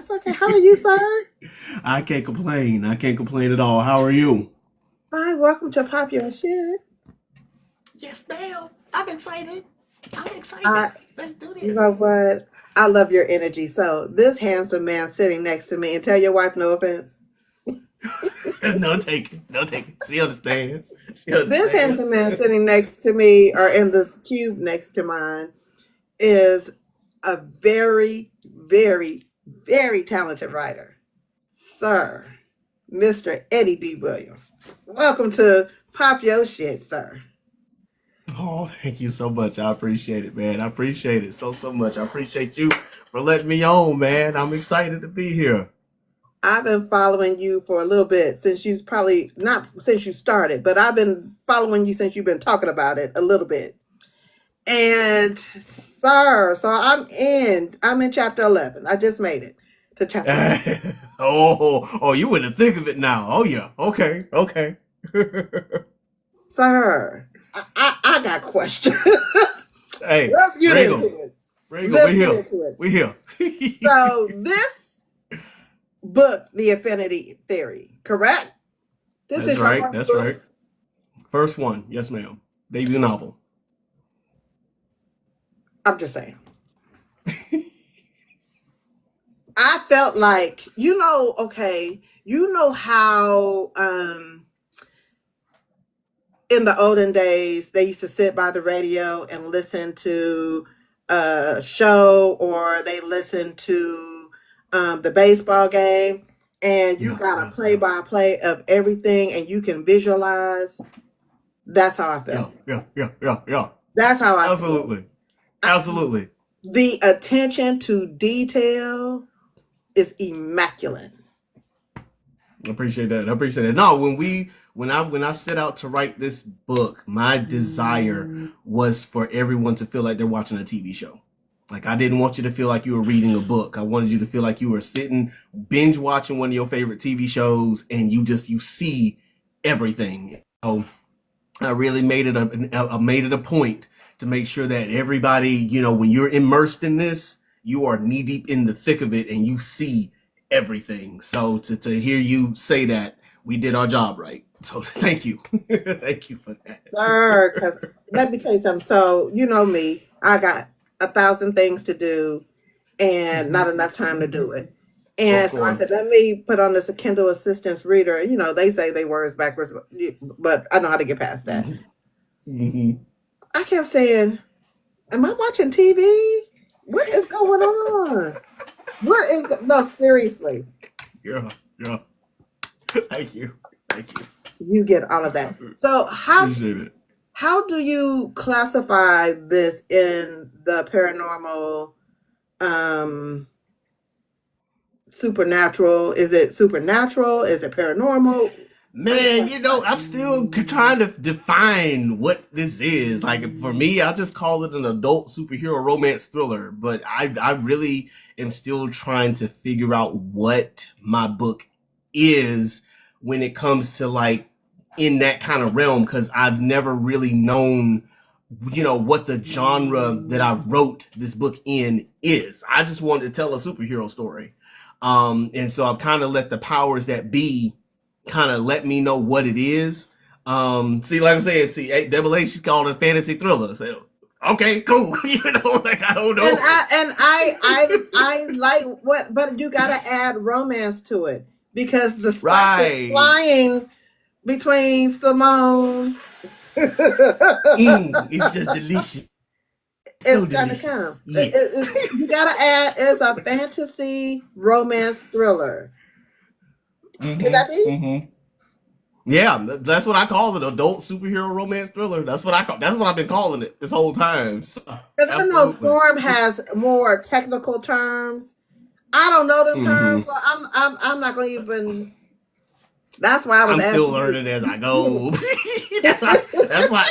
That's okay. How are you, sir? I can't complain. I can't complain at all. How are you? Hi, welcome to Pop Your Shit. Yes, ma'am. I'm excited. I'm excited. I, Let's do you this. know what? I love your energy. So this handsome man sitting next to me, and tell your wife no offense. No taking. No taking. She understands. She This handsome understands. man sitting next to me, or in this cube next to mine, is a very, very, very talented writer, sir, Mr. Eddie B. Williams. Welcome to Pop Your Shit, sir. Oh, thank you so much. I appreciate it, man. I appreciate it so much. I appreciate you for letting me on, man. I'm excited to be here. I've been following you for a little bit since you probably not since you started, but I've been following you since you've been talking about it a little bit. And sir, so I'm in chapter 11. I just made it to chapter 11. Oh, you in the thick of it now. Oh yeah. Okay. Okay. Sir, I got questions. Hey, Let's get bring into 'em. it. Bring 'em. Let's We get here. into it. We here. So this book, The Affinity Theory, correct? This That's is your right. first That's book. right. First one. Yes, ma'am. Debut novel. I'm just saying. I felt like, okay, how in the olden days they used to sit by the radio and listen to a show, or they listen to the baseball game, and you Yeah. got a Yeah. play Yeah. by play of everything and you can visualize. That's how I Yeah. felt. Yeah. Yeah. Yeah. Yeah. That's how I feel. Absolutely. I, Absolutely. the attention to detail is immaculate. I appreciate that. I appreciate that. No, when I set out to write this book, my desire was for everyone to feel like they're watching a TV show. Like I didn't want you to feel like you were reading a book. I wanted you to feel like you were sitting binge watching one of your favorite TV shows, and you see everything. So I really made it a point to make sure that everybody, when you're immersed in this, you are knee deep in the thick of it and you see everything. So to hear you say that, we did our job right. So thank you. Thank you for that. Sir, because let me tell you something. So, you know me, I got a thousand things to do and not enough time to do it. Of And so I course. said, let me put on this Kindle Assistance Reader. They say they words backwards, but I know how to get past that. Mm-hmm. I kept saying, am I watching TV? What is going on? No, seriously, Yeah, yeah. Thank you. Thank you. you get all of that. So Appreciate it. how do you classify this in the paranormal, um supernatural? Is it supernatural? Is it paranormal? What is Man, I'm still trying to define what this is. Like for me, I just call it an adult superhero romance thriller. But I really am still trying to figure out what my book is when it comes to like in that kind of realm, because I've never really known, what the genre that I wrote this book in is. I just wanted to tell a superhero story. And so I've kind of let the powers that be kind of let me know what it is. See, like I'm saying, Double H, she's called it a fantasy thriller. So, okay, cool. Like I don't And know. I like what, but you got to add romance to it because the spark is Right. flying between Simone. It's just delicious. So It's gonna delicious. come. Yes. You gotta add, it's a fantasy romance thriller. Could that be? Mm-hmm. Yeah, that's what I call it, adult superhero romance thriller. That's what I've been calling it this whole time. So, Because I know absolutely. Storm has more technical terms. I don't know them terms, Mm-hmm. so I'm not gonna even. That's why I was I'm still asking learning as I you. go. That's why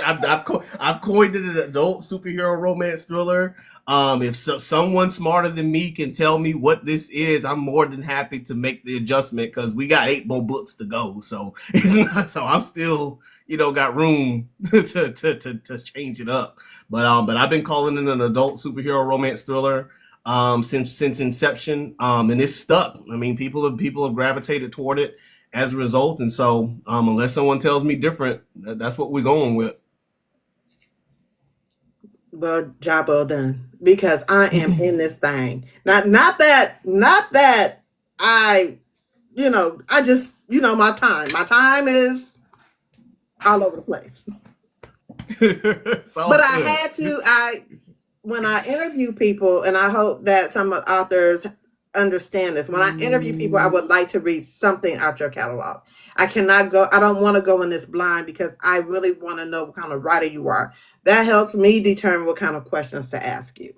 I've coined it an adult superhero romance thriller. If someone smarter than me can tell me what this is, I'm more than happy to make the adjustment because we got 8 more books to go. So it's not. So I'm still, got room to change it up. But I've been calling it an adult superhero romance thriller. since inception, and it's stuck. I mean, people have gravitated toward it as a result, and so unless someone tells me different, that's what we're going with. Well, job well done. Because I am in this thing. Not that I, I just, my time is all over the place. It's But all I good. had to, when I interview people, and I hope that some authors understand this, when I interview people, I would like to read something out your catalog. I don't want to go in this blind because I really want to know what kind of writer you are. That helps me determine what kind of questions to ask you.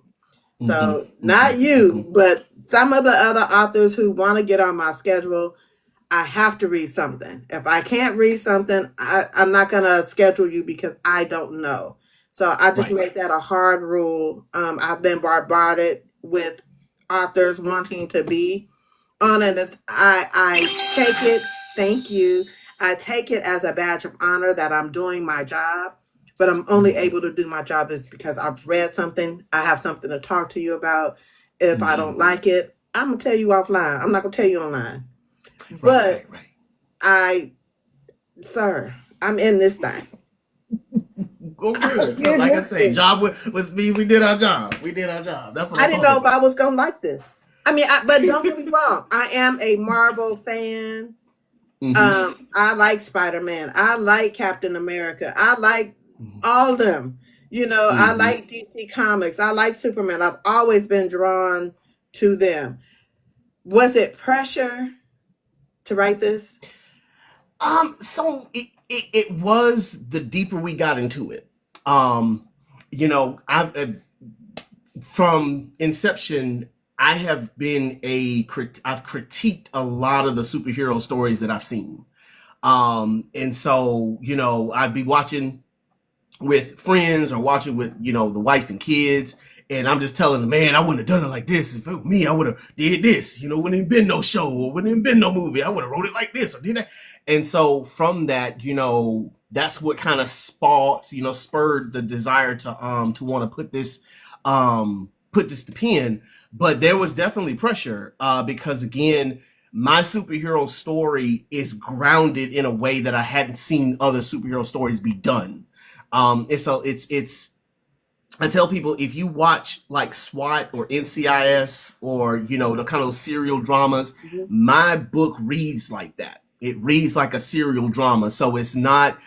Mm-hmm, So, mm-hmm, not mm-hmm. you, but some of the other authors who want to get on my schedule, I have to read something. If I can't read something, I'm not going to schedule you because I don't know. So I just Right. made that a hard rule. I've been bombarded with authors wanting to be on it. I take it, thank you. I take it as a badge of honor that I'm doing my job, but I'm only Mm-hmm, able to do my job is because I've read something. I have something to talk to you about. If I mm-hmm. don't like it, I'm going to tell you offline. I'm not going to tell you online. Right, But right, right. I, sir, I'm in this thing. Go good. I'm Cause in like I this say, thing. job with me, we did our job. We did our job. That's what I I'm didn't talking know if I about. was gonna like this. I mean, but don't get me wrong. I am a Marvel fan. Mm-hmm, I like Spider Man. I like Captain America. I like all of them. I mm-hmm. like DC Comics. I like Superman. I've always been drawn to them. Was it pressure to write this? So it was the deeper we got into it. Um, I've from inception, I have been I've critiqued a lot of the superhero stories that I've seen. And so I'd be watching with friends or watching with the wife and kids, and I'm just telling them, man, I wouldn't have done it like this. If it were me, I would have did this. Wouldn't have been no show or wouldn't have been no movie. I would have wrote it like this or did that. And so from that, that's what kind of spurred the desire to want to put this to pen. But there was definitely pressure because again, my superhero story is grounded in a way that I hadn't seen other superhero stories be done. And so it's I tell people, if you watch like SWAT or NCIS or the kind of serial dramas, Mhm. my book reads like that. It reads like a serial drama, so it's not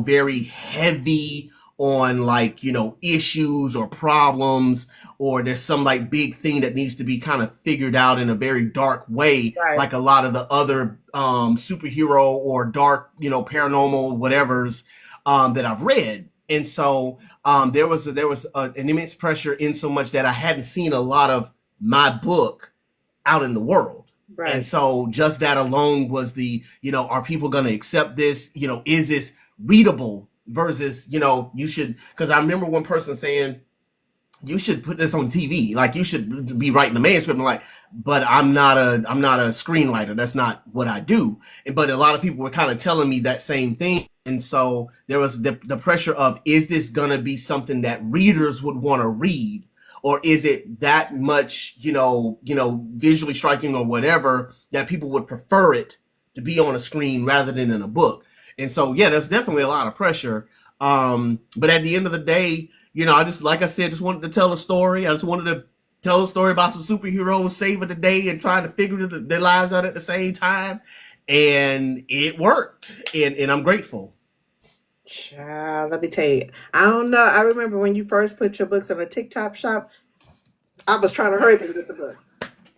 very heavy on like issues or problems, or there's some like big thing that needs to be kind of figured out in a very dark way, Right. like a lot of the other superhero or dark paranormal whatevers that I've read. And so an immense pressure in so much that I hadn't seen a lot of my book out in the world. And Right. so just that alone was are people going to accept this? Is this readable versus, you should, because I remember one person saying, you should put this on TV. Like you should be writing the manuscript. I'm like, but I'm not a screenwriter. That's not what I do. But a lot of people were kind of telling me that same thing. And so there was the pressure of, is this gonna be something that readers would want to read? Or is it that much, visually striking or whatever that people would prefer it to be on a screen rather than in a book? And so yeah, there's definitely a lot of pressure. But at the end of the day, I just, like I said, just wanted to tell a story. I just wanted to tell a story about some superheroes saving the day and trying to figure their lives out at the same time. And it worked. And I'm grateful. Child, let me tell you. I don't know. I remember when you first put your books on a TikTok shop, I was trying to hurry to get the book.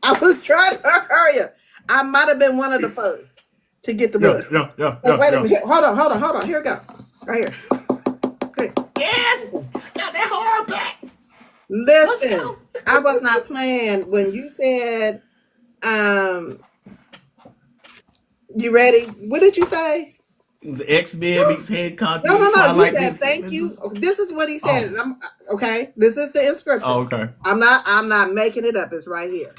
I was trying to hurry up. I might have been one of the first to get the Yeah, book. yeah, yeah, Oh, yeah, wait a yeah. minute. Hold on. Here we go. Right here. Okay. Yes! Got that horror back! Let's Listen, go! I was not playing when you said, um, you ready? What did you say? X-Men meets Hancock No, no, meets no. You Twilight said meets... thank you. This is what he said. Oh. Okay. This is the Oh, inscription. okay. I'm not making it up. It's right here.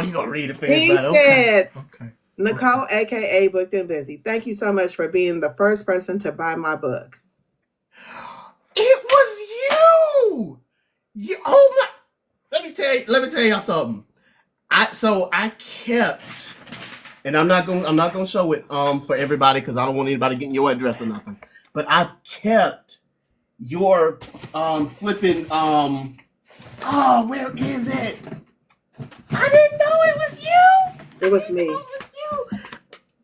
You gonna read it for He everybody. Okay. said, Okay. Okay. Nicole, aka Booked and Busy, thank you so much for being the first person to buy my book. It was you! Oh my... let me tell y'all something. I kept, and I'm not gonna show it for everybody because I don't want anybody getting your address or nothing. But I've kept your flipping oh, where is it? I didn't know it was you. It I was didn't know me. it was you.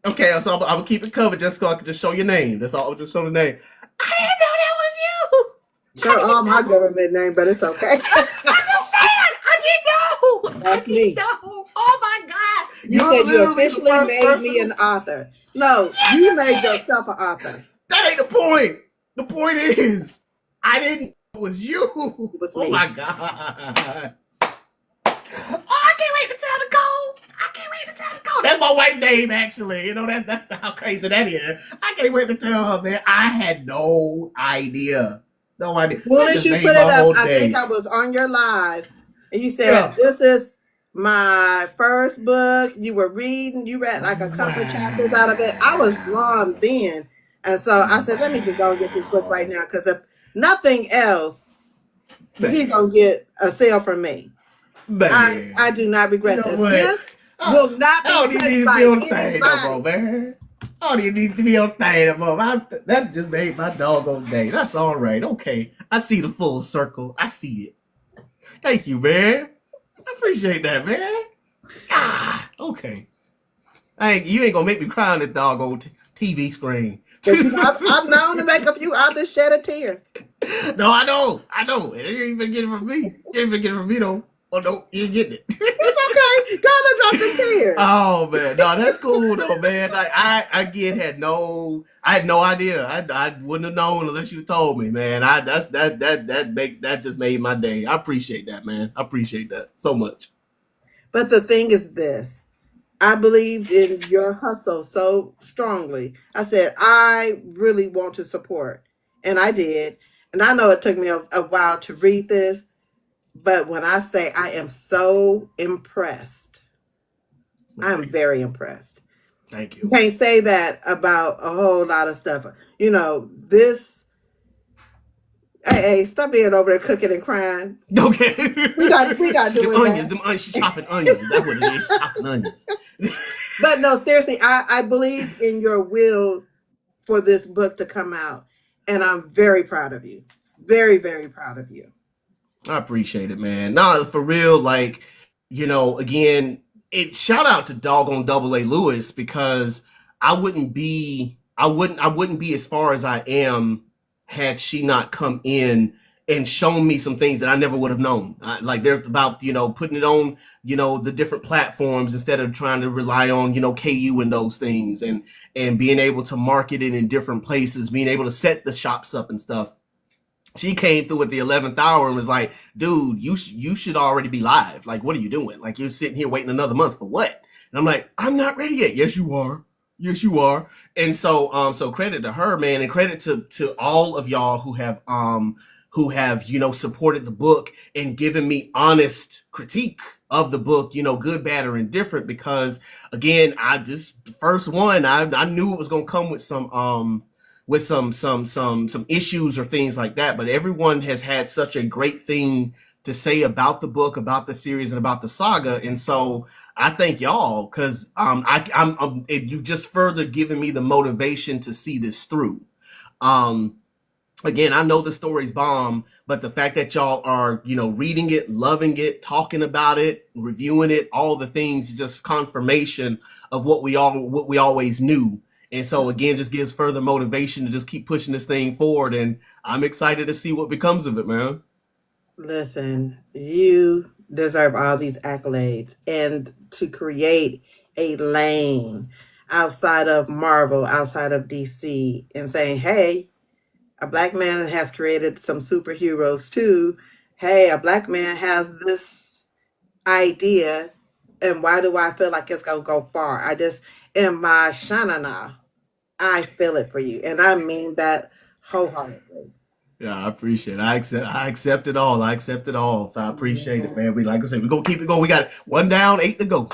Okay, so I'm gonna keep it covered just so I can just show your name. That's all. I'll just show the name. I didn't know that was you. I Show all didn't my know. government name, but it's okay. I'm just saying. I didn't know. I That's didn't me. know. Oh my god. You You're said you literally the officially first made person me an who. author. No, Yes, you you made did. yourself an author. That ain't the point. The point is, I didn't know it was you. It was Oh me. my god. Oh, I can't wait to tell the code. I can't wait to tell the code. That's my wife's name, actually. You know, that's how crazy that is. I can't wait to tell her, man. I had no idea. No idea. As soon That as just you made put it my up, whole I think day. I was on your live, and you said, Yeah. "This is my first book." You were reading. You read like a couple of chapters out of it. I was drawn Wow. then, and so I said, "Let me just go and get this book right Wow. now," because if nothing else, he's Man. gonna get a sale from me. I Man. do not You regret know this. what? This will not I be don't even touched need to be by on the thing no more, anybody. man. I don't even need to be on the thing no more. That just made my doggone day. That's all right. Okay. I see the full circle. I see it. Thank you, man. I appreciate that, man. Ah, okay. You ain't gonna make me cry on the doggone TV screen. Because I'm known to make a few others shed a tear. No, I know. I know. And you ain't even get it from me. You ain't even get it from me, though. Oh, no. You ain't getting it. It's okay. Go and drop the tears. Oh man, no, that's cool though, man. Like I again I had no idea. I wouldn't have known unless you told me, man. I that's that just made my day. I appreciate that, man. I appreciate that so much. But the thing is this. I believed in your hustle so strongly. I said, I really want to support. And I did. And I know it took me a while to read this, but when I say I am so impressed, Well, I'm very impressed. thank You you. can't say that about a whole lot of stuff. You know, this, hey, stop being over there cooking and crying. Okay. We got Them doing onions, that. them onions. She chopping onions. That's what it is. She chopping onions. But no, seriously, I believed in your will for this book to come out. And I'm very proud of you. Very, very proud of you. I appreciate it, man. Nah, for real, like, again, it shout out to doggone Double A Lewis because I wouldn't be as far as I am had she not come in and shown me some things that I never would have known. Like they're about, putting it on, the different platforms instead of trying to rely on, KU and those things and being able to market it in different places, being able to set the shops up and stuff. She came through at the 11th hour and was like, dude, you should already be live. Like, what are you doing? Like, you're sitting here waiting another month for what? And I'm like, I'm not ready yet. Yes, you are. Yes, you are. And so credit to her, man, and credit to all of y'all who have, supported the book and given me honest critique of the book, good, bad, or indifferent, because again, the first one, I knew it was gonna come with some issues or things like that. But everyone has had such a great thing to say about the book, about the series, and about the saga, and so I thank y'all because you've just further given me the motivation to see this through. Um, Again, I know the story's bomb, but the fact that y'all are, reading it, loving it, talking about it, reviewing it, all the things, is just confirmation of what we always knew. And so again, just gives further motivation to just keep pushing this thing forward. And I'm excited to see what becomes of it, man. Listen, you deserve all these accolades and to create a lane outside of Marvel, outside of DC, and saying, hey, a black man has created some superheroes too. Hey, a black man has this idea, and why do I feel like it's gonna go far? I just in my shanana, I feel it for you, and I mean that wholeheartedly. Yeah, I appreciate it. I accept it all. I accept it all. I appreciate it, Yeah. man. We like I said, we're gonna keep it going. We got one down, eight to go.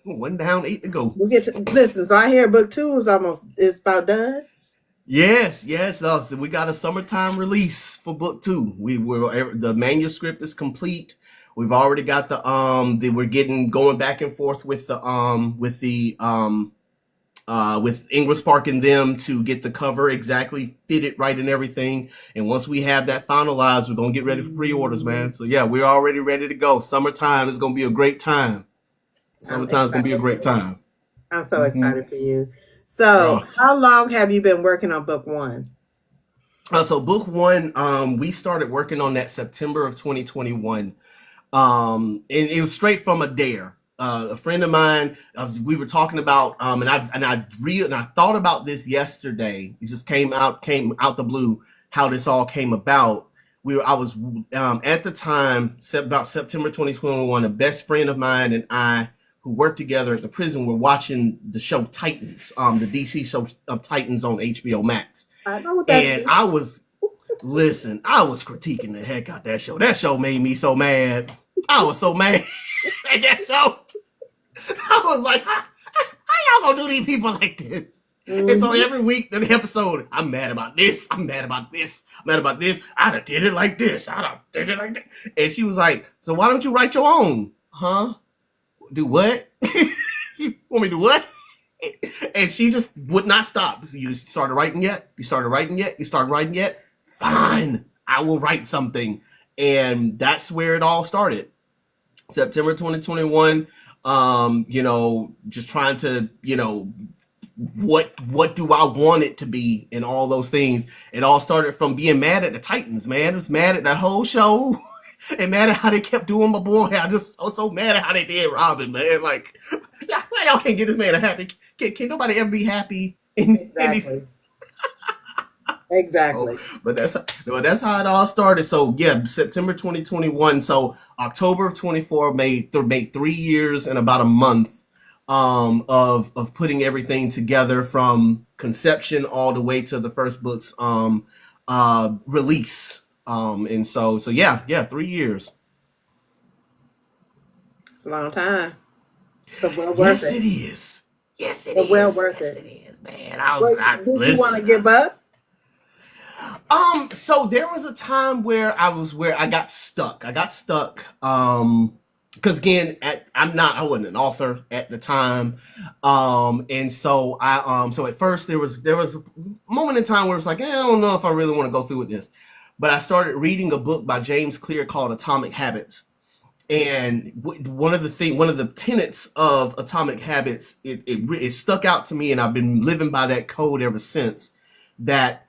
One down, eight to go. We get to listen. So I hear book two is almost it's about done. Yes, yes. So we got a summertime release for book two. The manuscript is complete. We've already got we're getting going back and forth with with English Spark and them to get the cover exactly fitted right and everything. And once we have that finalized, we're gonna get ready for pre-orders, man. So yeah, we're already ready to go. Summertime is gonna be a great time. I'm Summertime is gonna be a excited for great you. time. I'm so Mm-hmm. excited for you. So, Oh. how long have you been working on book one? So book one, we started working on that September of 2021. And it was straight from a dare. A friend of mine, we were talking about, and I thought about this yesterday. It just came out the blue how this all came about. I was at the time, about September 2021. A best friend of mine and I, who worked together at the prison, were watching the show Titans, the DC show Titans on HBO Max, I know what that and is. I was listen, I was critiquing the heck out that show. That show made me so mad. I was so mad at that show. I was like, how y'all gonna do these people like this? And so Hmm. every week in the episode, I'm mad about this. I'm mad about this. I'm mad about this. I done did it like this. I done did it like that. And she was like, so why don't you write your own? Huh? Do what? You want me to do what? And she just would not stop. So you started writing yet? You started writing yet? You started writing yet? Fine, I will write something. And that's where it all started. September 2021. Just trying to, what do I want it to be and all those things. It all started from being mad at the Titans, man. I was mad at that whole show. And mad at how they kept doing my boy. I just was so mad at how they did Robin, man. Like, y'all can't get this man a happy. Can nobody ever be happy in these? Exactly. Oh, Exactly. but that's how it all started. So yeah, September 2021. So October of 24 made 3 years and about a month of putting everything together from conception all the way to the first book's release. And so yeah, 3 years. It's a long time, but well worth Yes, it. it is. Yes, it But well is. worth Yes, it. it is, man. I was Well, I did you want listen. to give up? So there was a time where I got stuck. I got stuck. Because again, I wasn't an author at the time. And so so at first there was a moment in time where it's like, I don't know if I really want to go through with this. But I started reading a book by James Clear called Atomic Habits. And one of the tenets of Atomic Habits, it stuck out to me, and I've been living by that code ever since. That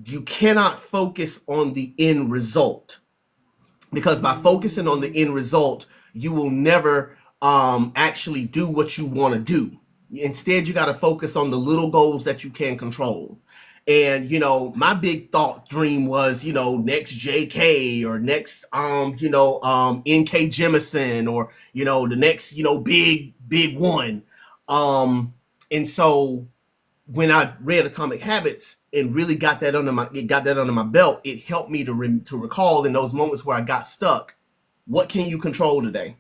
you cannot focus on the end result, because by focusing on the end result, you will never actually do what you want to do. Instead, you got to focus on the little goals that you can control. And my big thought dream was, next JK, or next NK Jemison, or the next big one. And so when I read Atomic Habits and really got that under my belt, it helped me to recall in those moments where I got stuck. What can you control today?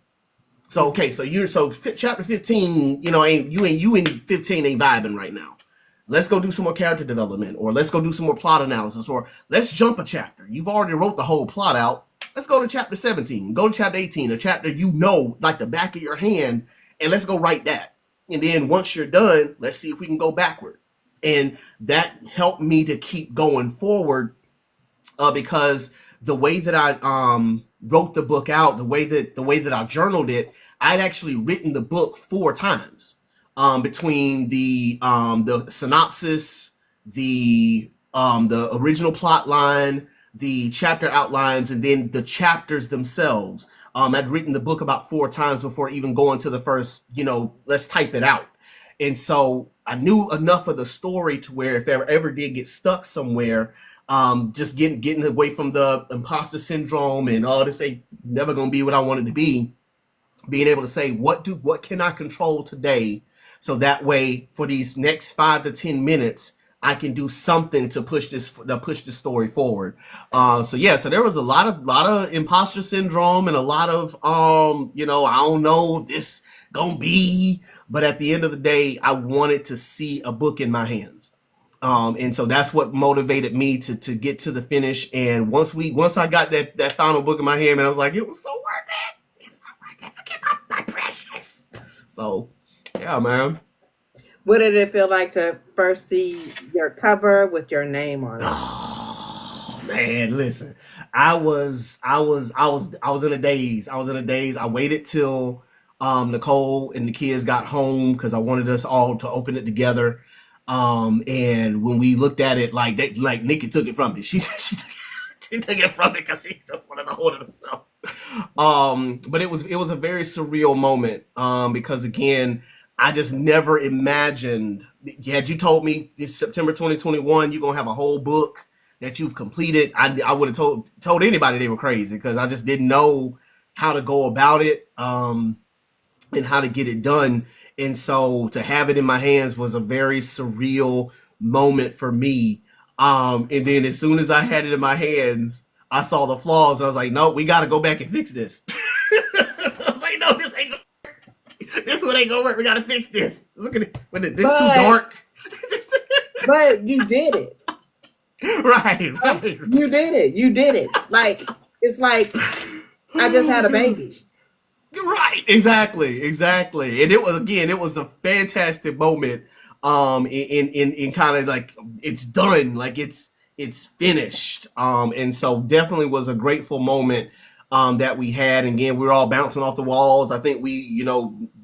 So okay, so chapter 15, ain't you in 15 ain't vibing right now. Let's go do some more character development, or let's go do some more plot analysis, or let's jump a chapter. You've already wrote the whole plot out. Let's go to chapter 17, go to chapter 18, a chapter like the back of your hand, and let's go write that. And then once you're done, let's see if we can go backward. And that helped me to keep going forward, because the way that I wrote the book out, the way that I journaled it, I'd actually written the book 4 times, between the synopsis, the original plot line, the chapter outlines, and then the chapters themselves. I'd written the book about 4 times before even going to the first, let's type it out. And so I knew enough of the story to where if I ever did get stuck somewhere, just getting away from the imposter syndrome and all this ain't never gonna be what I wanted to be, being able to say what can I control today, so that way for these next 5 to 10 minutes I can do something to push this story forward. So yeah, so there was a lot of imposter syndrome and a lot of I don't know if this gonna be, but at the end of the day, I wanted to see a book in my hands. And so that's what motivated me to get to the finish. And once I got that final book in my hand, and I was like, it was so worth it. So yeah, man. What did it feel like to first see your cover with your name on it? Oh man, listen. I was in a daze. I was in a daze. I waited till Nicole and the kids got home because I wanted us all to open it together. And when we looked at it, like Nikki took it from me. She took it from me because she just wanted to hold it herself. But it was a very surreal moment. Because again, I just never imagined. Had you told me this September 2021, you're gonna have a whole book that you've completed, I would have told anybody they were crazy because I just didn't know how to go about it, and how to get it done. And so to have it in my hands was a very surreal moment for me. And then as soon as I had it in my hands, I saw the flaws and I was like, no, we got to go back and fix this. I was like, no, this one ain't gonna work. We gotta fix this. Look at it. This too But dark. but you did it. Right, right. You did it. You did it. Like it's like I just had Oh a god. baby. Right, exactly, exactly. And it was a fantastic moment. In kind of like it's done, like it's finished. And so definitely was a grateful moment. That we had. And again, we were all bouncing off the walls. I think we,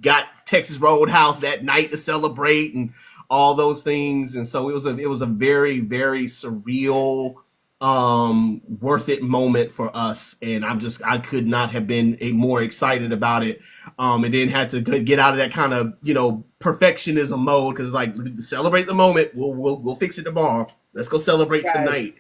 got Texas Roadhouse that night to celebrate and all those things. And so it was a very very surreal, worth it moment for us, and I could not have been a more excited about it. And then had to get out of that kind of perfectionism mode because like celebrate the moment, we'll fix it tomorrow, let's go celebrate Right. tonight.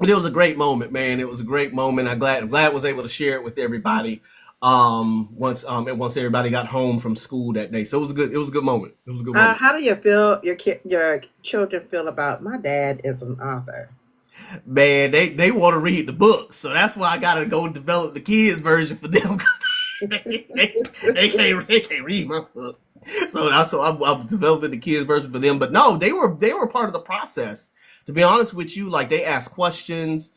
But it was a great moment, man. It was a great moment. I'm glad I was able to share it with everybody. Once everybody got home from school that day, so it was a good moment. It was a good moment. How do you feel your children feel about my dad is an author? Man, they want to read the books, so that's why I gotta go develop the kids version for them because they can't read my book. So I'm developing the kids version for them. But no, they were part of the process. To be honest with you, like they asked questions.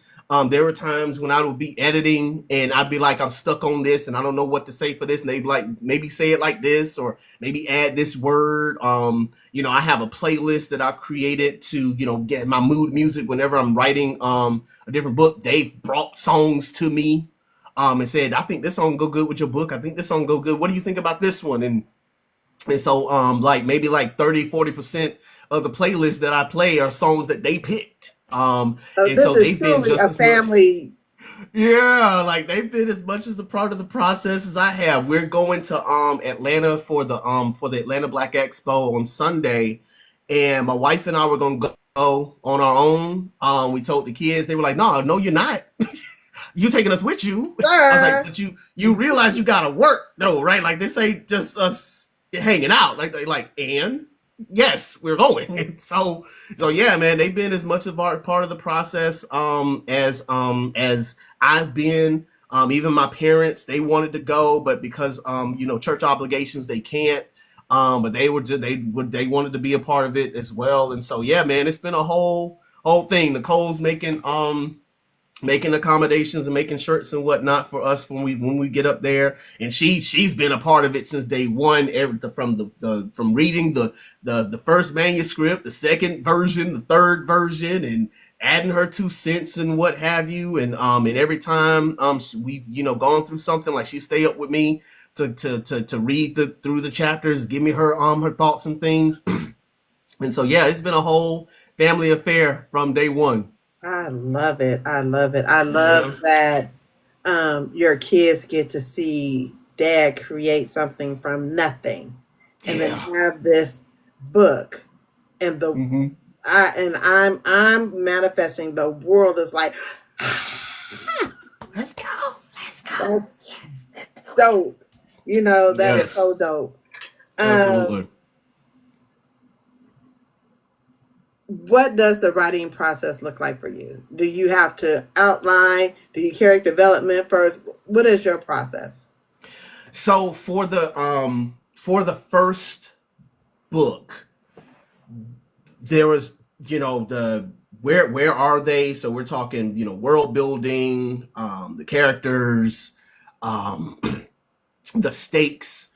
There were times when I would be editing and I'd be like, I'm stuck on this and I don't know what to say for this. And they'd be like, maybe say it like this or maybe add this word. I have a playlist that I've created to, get my mood music whenever I'm writing a different book. They've brought songs to me, and said, I think this song go good with your book. I think this song go good. What do you think about this one? And so like maybe like 30-40% of the playlists that I play are songs that they picked. So And this so is they've been truly just a as much. family. Yeah, like they've been as much as a part of the process as I have. We're going to Atlanta for the Atlanta Black Expo on Sunday, and my wife and I were gonna go on our own. We told the kids, they were like, "No, no, you're not. You taking us with you?" I was like, Sir. "But you realize you gotta work, no, right? Like this ain't just us hanging out. Like they like and." Yes, we're going. And so yeah, man, they've been as much of our part of the process as I've been. Even my parents, they wanted to go, but because church obligations, they can't. But they wanted to be a part of it as well. And so yeah, man, it's been a whole thing. Nicole's making accommodations and making shirts and whatnot for us when we get up there, and she's been a part of it since day one. From reading the first manuscript, the second version, the third version, and adding her 2 cents and what have you. And every time we've gone through something, like she stay up with me to read through the chapters, give me her thoughts and things. And so yeah, it's been a whole family affair from day one. I love it. I love it. I love Yeah, that your kids get to see dad create something from nothing and then yeah. have this book and the Mm-hmm. I'm manifesting the world is like Let's go. Let's go. that's Yes, let's do it. dope. That is Yes, so dope. Um, absolutely. what does the writing process look like for you? Do you have to outline? Do you character development first? What is your process? So for the first book, there was the where are they? So we're talking world building, the characters, um, the stakes.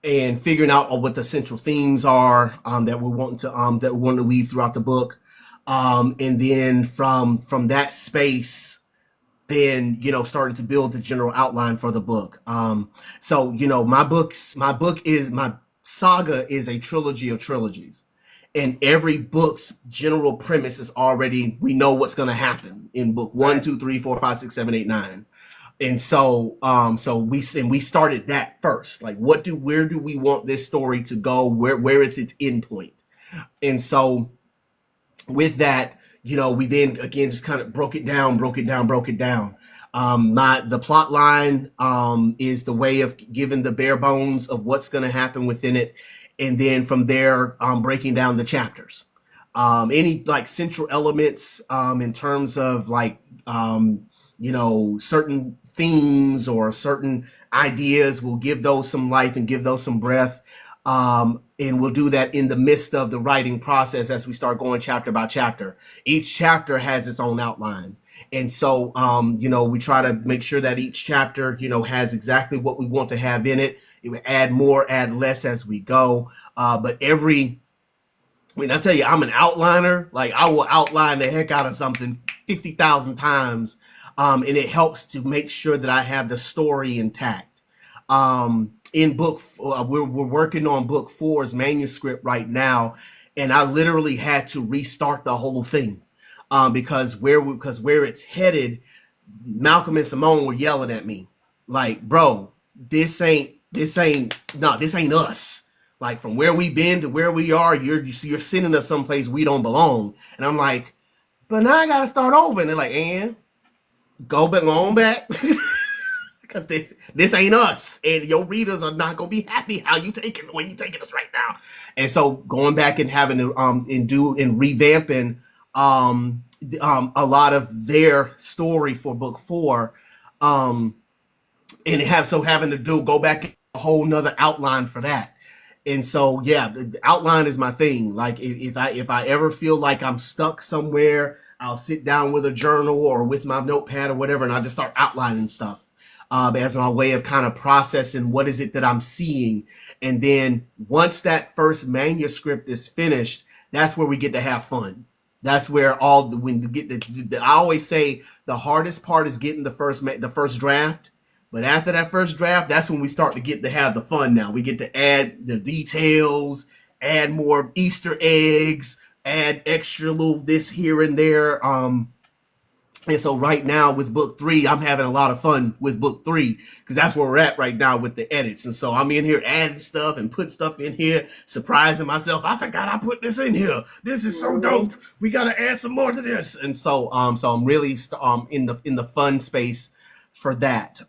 and figuring out what the central themes are, that we want to weave throughout the book, and then from that space, then starting to build the general outline for the book. So my saga is a trilogy of trilogies, and every book's general premise is already, we know what's going to happen in book one, Right. 2, 3, 4, 5, 6, 7, 8, 9. And so we started that first. Like, where do we want this story to go? Where is its endpoint? And so with that, we then again just kind of broke it down. The plot line is the way of giving the bare bones of what's going to happen within it, and then from there, breaking down the chapters. Any like central elements in terms of like certain themes or certain ideas, we'll give those some life and give those some breath. And we'll do that in the midst of the writing process as we start going chapter by chapter. Each chapter has its own outline. And so, we try to make sure that each chapter, has exactly what we want to have in it. It will add more, add less as we go. But I tell you, I'm an outliner. Like, I will outline the heck out of something 50,000 times. And it helps to make sure that I have the story intact. In we're working on book four's manuscript right now, and I literally had to restart the whole thing, because where it's headed, Malcolm and Simone were yelling at me, like, bro, this ain't us. Like, from where we've been to where we are, you're sending us someplace we don't belong. And I'm like, but now I gotta start over. And they're like, and go back on back. Because this ain't us, and your readers are not gonna be happy how you taking the way you taking us right now. And so going back and having to revamping a lot of their story for book four, and having to go back a whole nother outline for that. And so, yeah, the outline is my thing. Like, if I ever feel like I'm stuck somewhere, I'll sit down with a journal or with my notepad or whatever, and I just start outlining stuff, as my way of kind of processing what is it that I'm seeing. And then once that first manuscript is finished, that's where we get to have fun. That's where I always say the hardest part is getting the first draft. But after that first draft, that's when we start to get to have the fun. Now we get to add the details, add more Easter eggs, add extra little this here and there. And so right now with book three, I'm having a lot of fun with book three, because that's where we're at right now with the edits. And so I'm in here adding stuff and put stuff in here, surprising myself. I forgot I put this in here. This is so dope. We got to add some more to this. And so I'm really in the fun space for that.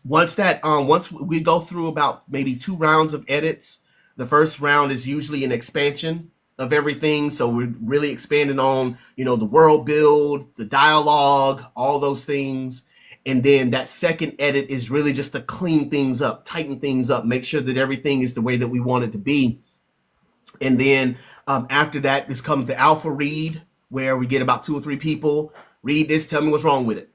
Once we go through about maybe 2 rounds of edits, the first round is usually an expansion of everything. So we're really expanding on, the world build, the dialogue, all those things. And then that second edit is really just to clean things up, tighten things up, make sure that everything is the way that we want it to be. And then after that, this comes the alpha read, where we get about 2 or 3 people, read this, tell me what's wrong with it.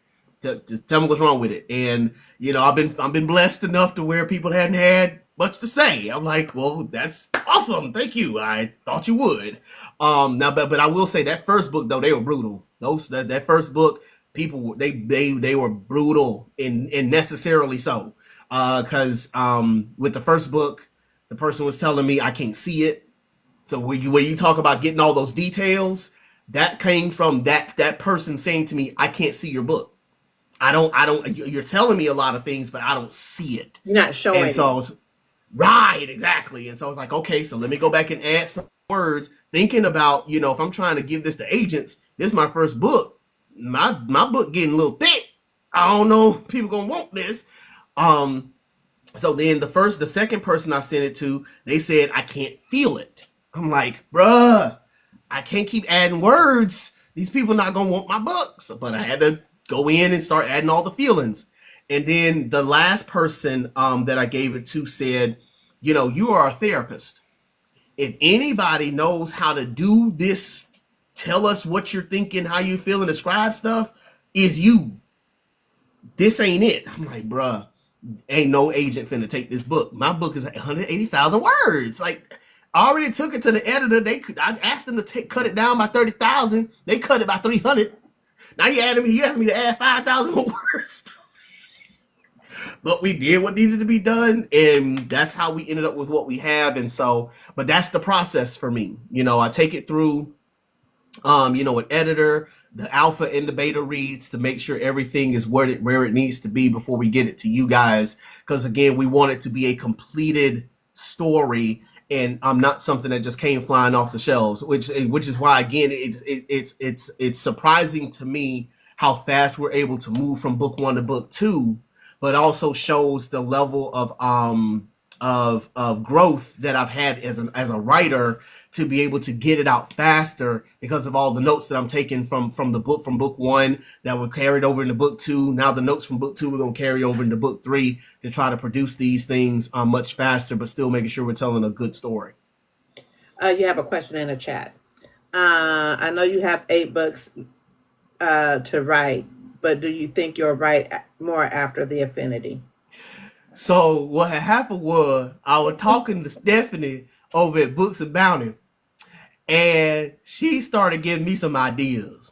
Just tell me what's wrong with it. And I've been blessed enough to where people hadn't had much to say. I'm like, well, that's awesome. Thank you. I thought you would. Now, but I will say that first book though, they were brutal. That first book, people they were brutal and necessarily so. Because with the first book, the person was telling me I can't see it. So when you talk about getting all those details, that came from that person saying to me, I can't see your book. I don't. You're telling me a lot of things, but I don't see it. You're not showing And so I it. was right, exactly. And so I was like, okay, so let me go back and add some words, thinking about, if I'm trying to give this to agents, this is my first book. My book getting a little thick. I don't know if people gonna want this. So then the second person I sent it to, they said I can't feel it. I'm like, bruh, I can't keep adding words. These people not gonna want my books. But I had to go in and start adding all the feelings. And then the last person that I gave it to said, you are a therapist. If anybody knows how to do this, tell us what you're thinking, how you feel, and describe stuff, is you. This ain't it. I'm like, bruh, ain't no agent finna take this book. My book is 180,000 words. Like, I already took it to the editor. I asked them to cut it down by 30,000. They cut it by 300. Now you asked me to add 5,000 more words. But we did what needed to be done, and that's how we ended up with what we have. And so, but that's the process for me. I take it through an editor, the alpha and the beta reads to make sure everything is where it needs to be before we get it to you guys. Because again, we want it to be a completed story and not something that just came flying off the shelves. Which is why again it's surprising to me how fast we're able to move from book one to book two, but also shows the level of growth that I've had as a writer to be able to get it out faster because of all the notes that I'm taking from book one that were carried over into book two. Now the notes from book two we're gonna carry over into book three to try to produce these things much faster, but still making sure we're telling a good story. You have a question in the chat. I know you have 8 books to write, but do you think you'll write more after the Affinity? So what had happened was I was talking to Stephanie over at Books and Bounty, and she started giving me some ideas,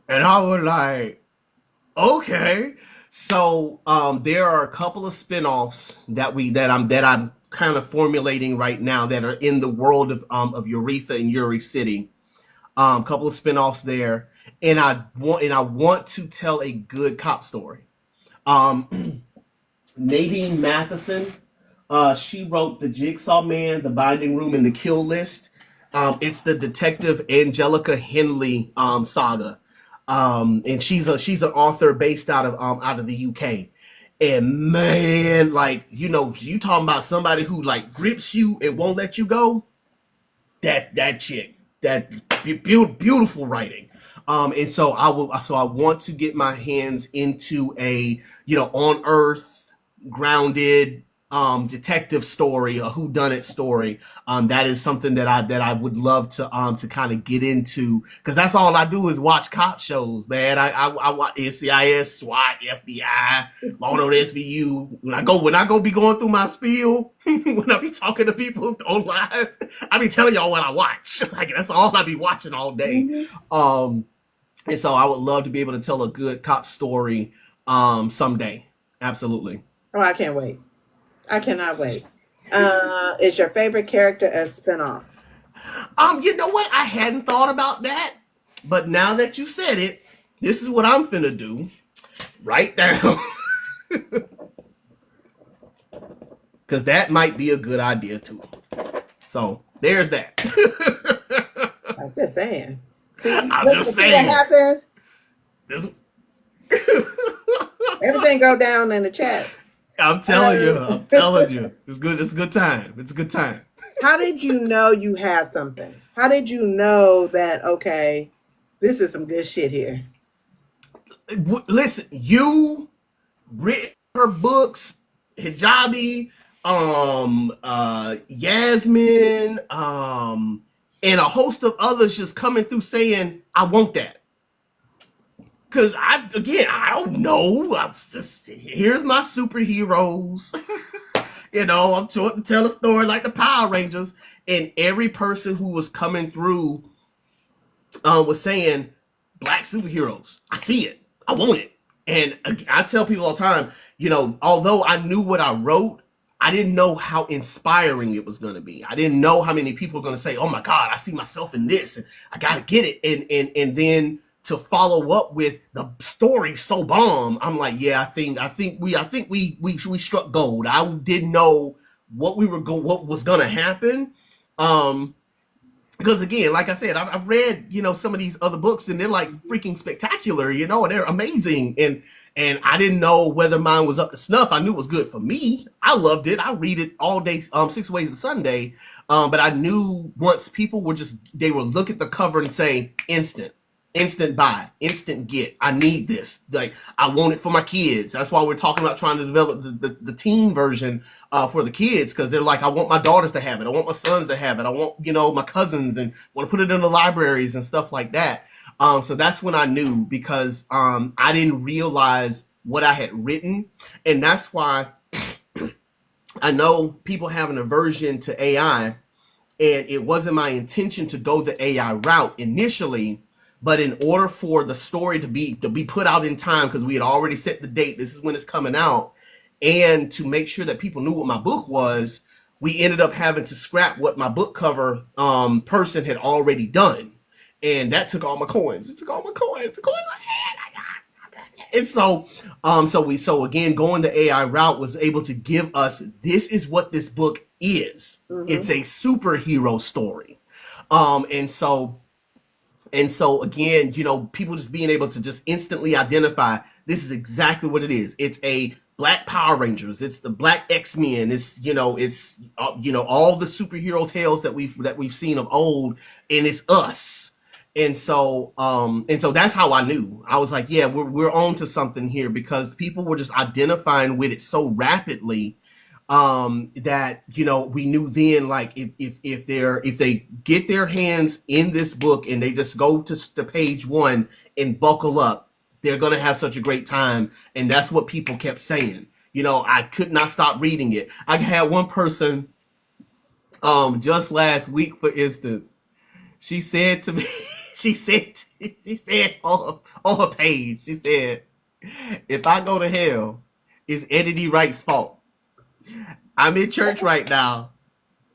and I was like, okay. So there are a couple of spinoffs that I'm kind of formulating right now that are in the world of Euretha and Uri City. A couple of spinoffs there, and I want to tell a good cop story. Um, Nadine Matheson, she wrote The Jigsaw Man, The Binding Room, and The Kill List. It's the Detective Angelica Henley saga, and she's an author based out of the UK. And man, like you talking about somebody who like grips you and won't let you go. That chick, that beautiful writing. And so I want to get my hands into a on Earth grounded detective story, a whodunit story. That is something that I would love to kind of get into, because that's all I do is watch cop shows, man. I watch NCIS, SWAT, FBI, Law and Order SVU. When I go be going through my spiel, when I be talking to people on live, I be telling y'all what I watch. Like that's all I be watching all day. Mm-hmm. And so I would love to be able to tell a good cop story someday. Absolutely. Oh, I can't wait. I cannot wait. Is your favorite character a spinoff? You know what? I hadn't thought about that, but now that you said it, this is what I'm finna do. Write down, because that might be a good idea too. So there's that. I'm just saying. See, I'm just see what saying. happens? This, Everything go down in the chat. I'm telling you. I'm telling you. It's good. It's a good time. It's a good time. How did you know you had something? How did you know that, okay, this is some good shit here? Listen, you written her books, Hijabi, Yasmin, and a host of others just coming through saying, I want that. Cause I don't know. Here's my superheroes. I'm trying to tell a story like the Power Rangers, and every person who was coming through was saying, "Black superheroes. I see it. I want it." And I tell people all the time, although I knew what I wrote, I didn't know how inspiring it was going to be. I didn't know how many people were going to say, "Oh my God, I see myself in this, and I got to get it." And then to follow up with the story so bomb, I'm like, yeah, I think we struck gold. I didn't know what was gonna happen, because again, like I said, I've read some of these other books, and they're like freaking spectacular, and they're amazing, and I didn't know whether mine was up to snuff. I knew it was good for me. I loved it. I read it all day, 6 ways to Sunday. But I knew once people they would look at the cover and say instant buy, instant get. I need this. Like, I want it for my kids. That's why we're talking about trying to develop the teen version for the kids, because they're like, I want my daughters to have it. I want my sons to have it. I want, my cousins, and want to put it in the libraries and stuff like that. So that's when I knew, because I didn't realize what I had written. And that's why I know people have an aversion to AI, and it wasn't my intention to go the AI route initially. But in order for the story to be put out in time, because we had already set the date, this is when it's coming out, and to make sure that people knew what my book was, we ended up having to scrap what my book cover person had already done, and that took all my coins. It took all my coins. The coins I had, I got. And so again, going the AI route was able to give us, this is what this book is. Mm-hmm. It's a superhero story. And so again, people just being able to just instantly identify, this is exactly what it is. It's a Black Power Rangers. It's the Black X-Men. It's all the superhero tales that we've seen of old, and it's us. And so that's how I knew. I was like, yeah, we're on to something here, because people were just identifying with it so rapidly, that we knew then, like, if they get their hands in this book and they just go to page one and buckle up, they're gonna have such a great time. And that's what people kept saying. I could not stop reading it. I had one person, just last week, for instance, she said to me, she said on her page, she said, if I go to hell, it's Eddie D. Wright's fault. I'm in church right now,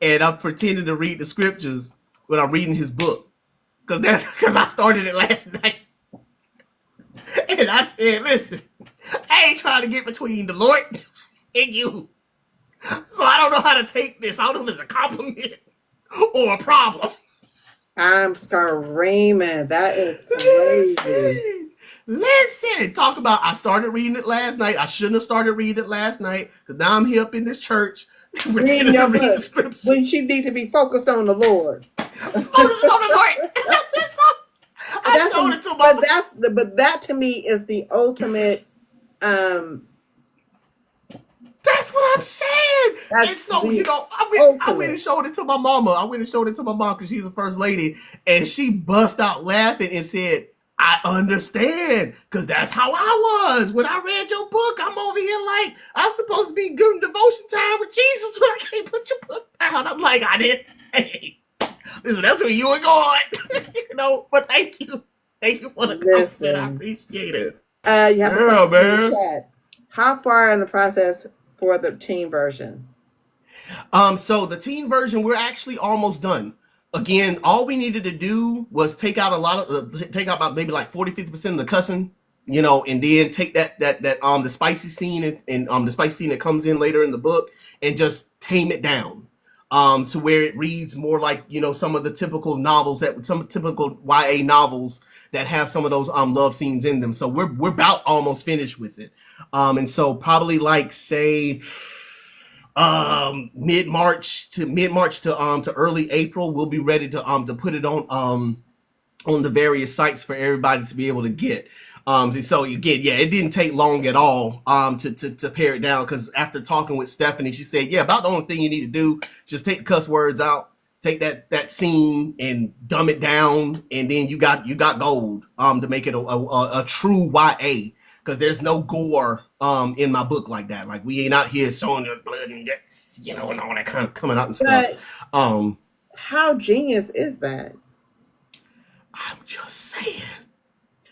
and I'm pretending to read the scriptures when I'm reading his book, because I started it last night, and I said, listen, I ain't trying to get between the Lord and you, so I don't know how to take this. I don't know if it's a compliment or a problem. I'm screaming. That is crazy. Listen, listen. Talk about, I started reading it last night. I shouldn't have started reading it last night, because now I'm here up in this church Reading pretending to your read the book scripture. when she need to be focused on the Lord. Moses on the Lord. I That's showed it to but my. that to me is the ultimate. Um, That's what I'm saying. And that's so, the I went and ultimate. showed it to my mama. I went and showed it to my mom, because she's the first lady. And she bust out laughing and said, I understand, because that's how I was when I read your book. I'm over here like, I'm supposed to be doing devotion time with Jesus, but I can't put your book down. I'm like, I didn't. Hey, listen, that's where you were going. But thank you. Thank you for the compliment. I Listen, appreciate it. you have a Yeah, question in the man. chat. How far in the process for the teen version? So the teen version, we're actually almost done. Again, all we needed to do was take out about maybe like 40-50% of the cussing, and then take that the spicy scene, and the spicy scene that comes in later in the book, and just tame it down. To where it reads more like, some of the typical novels, that some typical YA novels that have some of those love scenes in them. So we're about almost finished with it. And so probably, like, say, mid March to early April, we'll be ready to put it on the various sites for everybody to be able to get. So again, yeah, it didn't take long at all to pare it down, because after talking with Stephanie, she said, yeah, about the only thing you need to do, just take the cuss words out, take that scene and dumb it down, and then you got gold to make it a true YA, because there's no gore in my book like that. Like, we ain't out here showing the blood and guts, and all that kind of coming out and stuff. But Um, how genius is that? I'm just saying.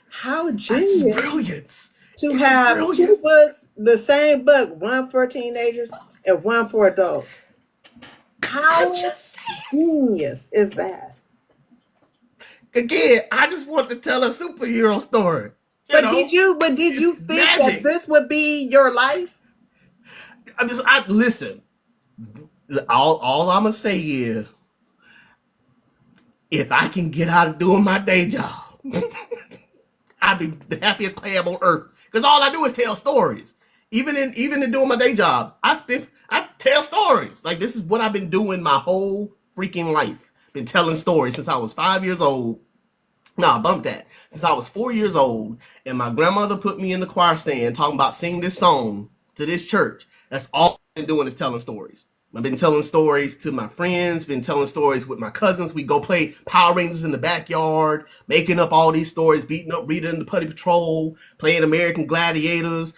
How It's genius brilliance. to It's have two brilliance. books, the same book, one for teenagers and one for adults. I'm How just saying. genius is that? Again, I just want to tell a superhero story. But did you It's think that magic. this would be your life? I listen. All I'm gonna say is, if I can get out of doing my day job, I'd be the happiest clam on earth. Because all I do is tell stories. Even in doing my day job, I tell stories. Like, this is what I've been doing my whole freaking life. Been telling stories since I was 5 years old. Nah, bump that. Since I was 4 years old, and my grandmother put me in the choir stand talking about sing this song to this church. That's all I've been doing, is telling stories. I've been telling stories to my friends, been telling stories with my cousins. We go play Power Rangers in the backyard, making up all these stories, beating up Rita and the Putty Patrol, playing American Gladiators,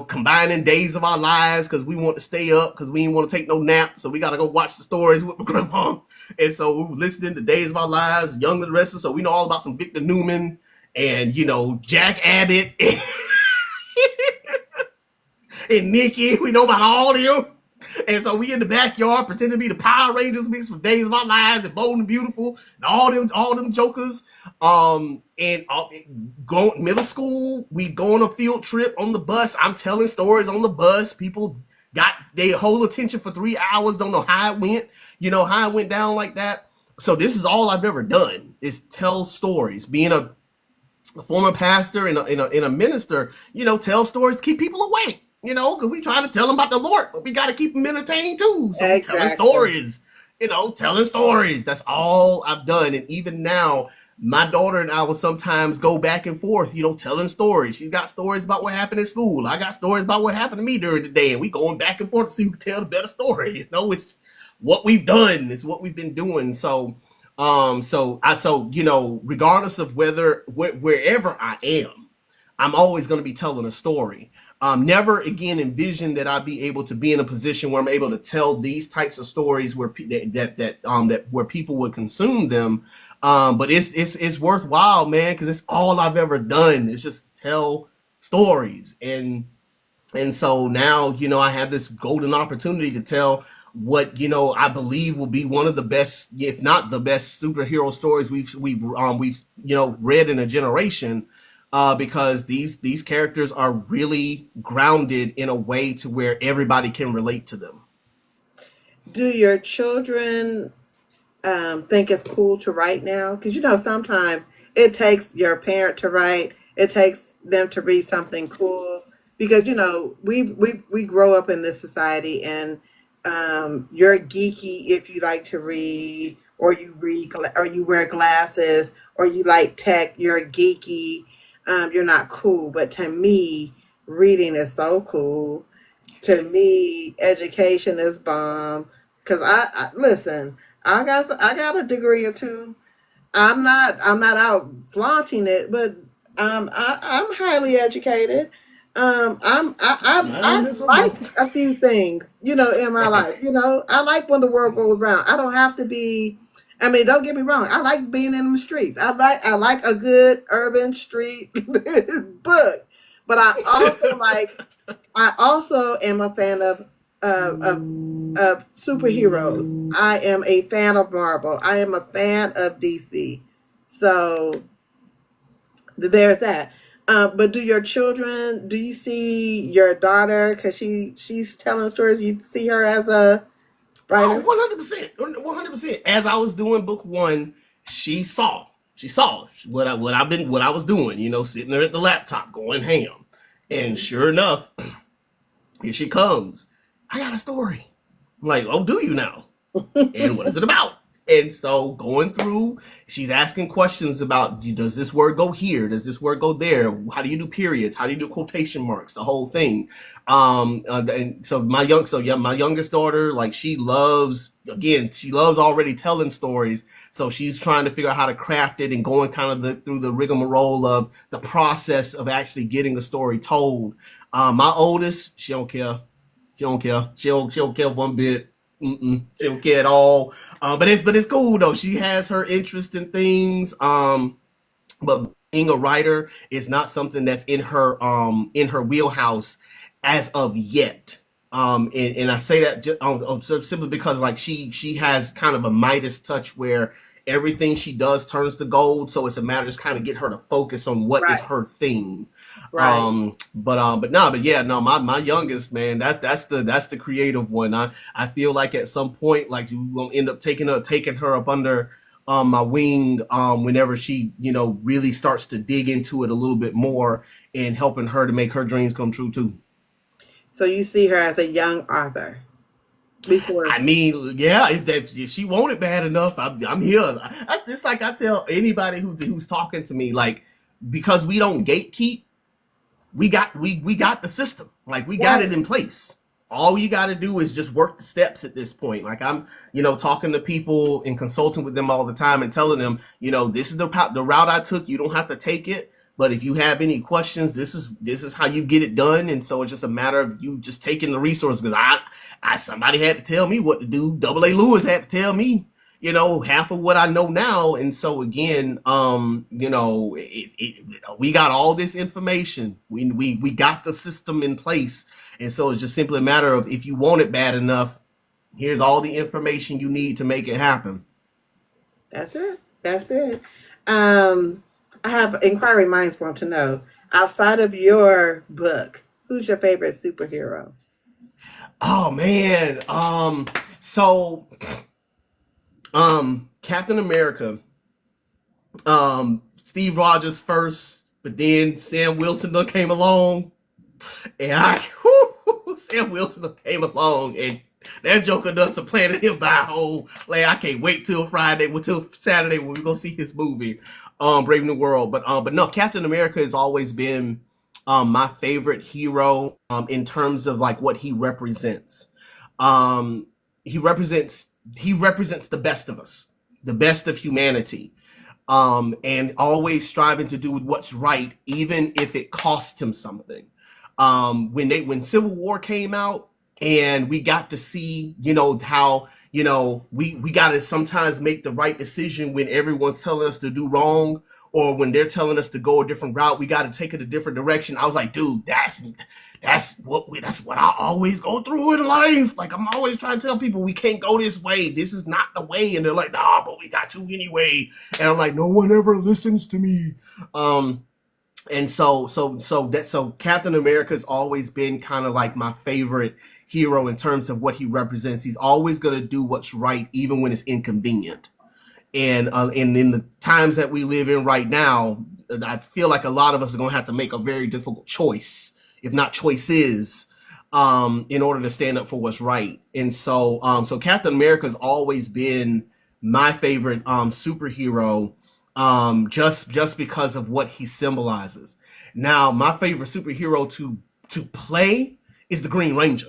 combining Days of Our Lives because we want to stay up because we didn't want to take no nap. So we got to go watch the stories with my grandpa. And so we were listening to Days of Our Lives, Young and the Restless. So we know all about some Victor Newman and, Jack Abbott and Nikki. We know about all of them. And so we in the backyard pretending to be the Power Rangers mixed with Days of Our Lives and Bold and Beautiful and all them jokers. And going middle school, we go on a field trip on the bus. I'm telling stories on the bus. People got their whole attention for 3 hours. Don't know how it went. How it went down like that. So this is all I've ever done is tell stories. Being a former pastor and a minister, tell stories to keep people awake. Because we trying to tell them about the Lord, but we got to keep them entertained too. So we telling Exactly. stories, telling stories. That's all I've done. And even now, my daughter and I will sometimes go back and forth, telling stories. She's got stories about what happened in school. I got stories about what happened to me during the day. And we going back and forth to see who can tell the better story. It's what we've done. It's what we've been doing. So regardless of wherever I am, I'm always going to be telling a story. Never again envision that I'd be able to be in a position where I'm able to tell these types of stories where where people would consume them. But it's worthwhile, man, because it's all I've ever done. It's just tell stories, and so now I have this golden opportunity to tell what I believe will be one of the best, if not the best, superhero stories we've read in a generation. Because these characters are really grounded in a way to where everybody can relate to them. Do your children think it's cool to write now? Because sometimes it takes your parent to write. It takes them to read something cool. Because we grow up in this society, and you're geeky if you like to read, or you or you wear glasses, or you like tech. You're geeky. You're not cool. But to me, reading is so cool. To me, education is bomb. Cause I listen. I got a degree or two. I'm not out flaunting it, but I'm highly educated. I I miss them like both. a few things, in my life. I like when the world goes round. I don't have to be. I mean, don't get me wrong. I like being in the streets. I like a good urban street book, but I also am a fan of superheroes. I am a fan of Marvel. I am a fan of DC. So there's that. But do you see your daughter? Because she's telling stories. You see her as a Oh, writer? 100%, 100%. As I was doing book one, she saw what I was doing. Sitting there at the laptop going ham, and sure enough, here she comes. I got a story. I'm like, oh, do you now? And what is it about? And so going through, she's asking questions about, does this word go here? Does this word go there? How do you do periods? How do you do quotation marks? The whole thing. And so my youngest daughter, like she loves already telling stories. So she's trying to figure out how to craft it and going kind of through the rigmarole of the process of actually getting a story told. My oldest, she don't care. She don't care. She don't care one bit. She don't care at all. But it's cool though. She has her interest in things. But being a writer is not something that's in her wheelhouse as of yet. And I say that so simply because like she has kind of a Midas touch where everything she does turns to gold. So it's a matter of just kind of get her to focus on what is Right, her thing. right. But yeah, no, my youngest man, that's the creative one. I feel like at some point, like we gonna end up taking her up under my wing whenever she really starts to dig into it a little bit more and helping her to make her dreams come true too. So you see her as a young author before. I mean, yeah, if she want it bad enough, I'm here. It's like I tell anybody who's talking to me, like, because we don't gatekeep, we got the system, like we got Right. it in place. all you got to do is just work the steps at this point. Like I'm, talking to people and consulting with them all the time and telling them, this is the route I took. You don't have to take it, but if you have any questions, this is how you get it done. And so it's just a matter of you just taking the resources. Because I somebody had to tell me what to do. Double A Lewis had to tell me, half of what I know now. And so again, we got all this information. We got the system in place. And so it's just simply a matter of, if you want it bad enough, here's all the information you need to make it happen. That's it. That's it. Um, I have inquiring minds want to know, outside of your book, who's your favorite superhero? Oh man. So Captain America, Steve Rogers first, but then Sam Wilson came along, and Sam Wilson came along, and that Joker done supplanted him by a whole. Like, I can't wait till till Saturday when we go see his movie, Brave New World. But no, Captain America has always been my favorite hero, in terms of like what he represents. Um, he represents he represents the best of us, the best of humanity, and always striving to do what's right, even if it cost him something. When Civil War came out, and we got to see, how, we got to sometimes make the right decision when everyone's telling us to do wrong, or when they're telling us to go a different route. We got to take it a different direction. I was like, dude, that's what I always go through in life. Like, I'm always trying to tell people, we can't go this way. This is not the way. And they're like, nah, but we got to anyway. And I'm like, no one ever listens to me. And so Captain America's always been kind of like my favorite hero in terms of what he represents. He's always going to do what's right, even when it's inconvenient. And in the times that we live in right now, I feel like a lot of us are going to have to make a very difficult choice, if not choices, in order to stand up for what's right. And so Captain America's always been my favorite superhero, just because of what he symbolizes. Now, my favorite superhero to play is the Green Ranger.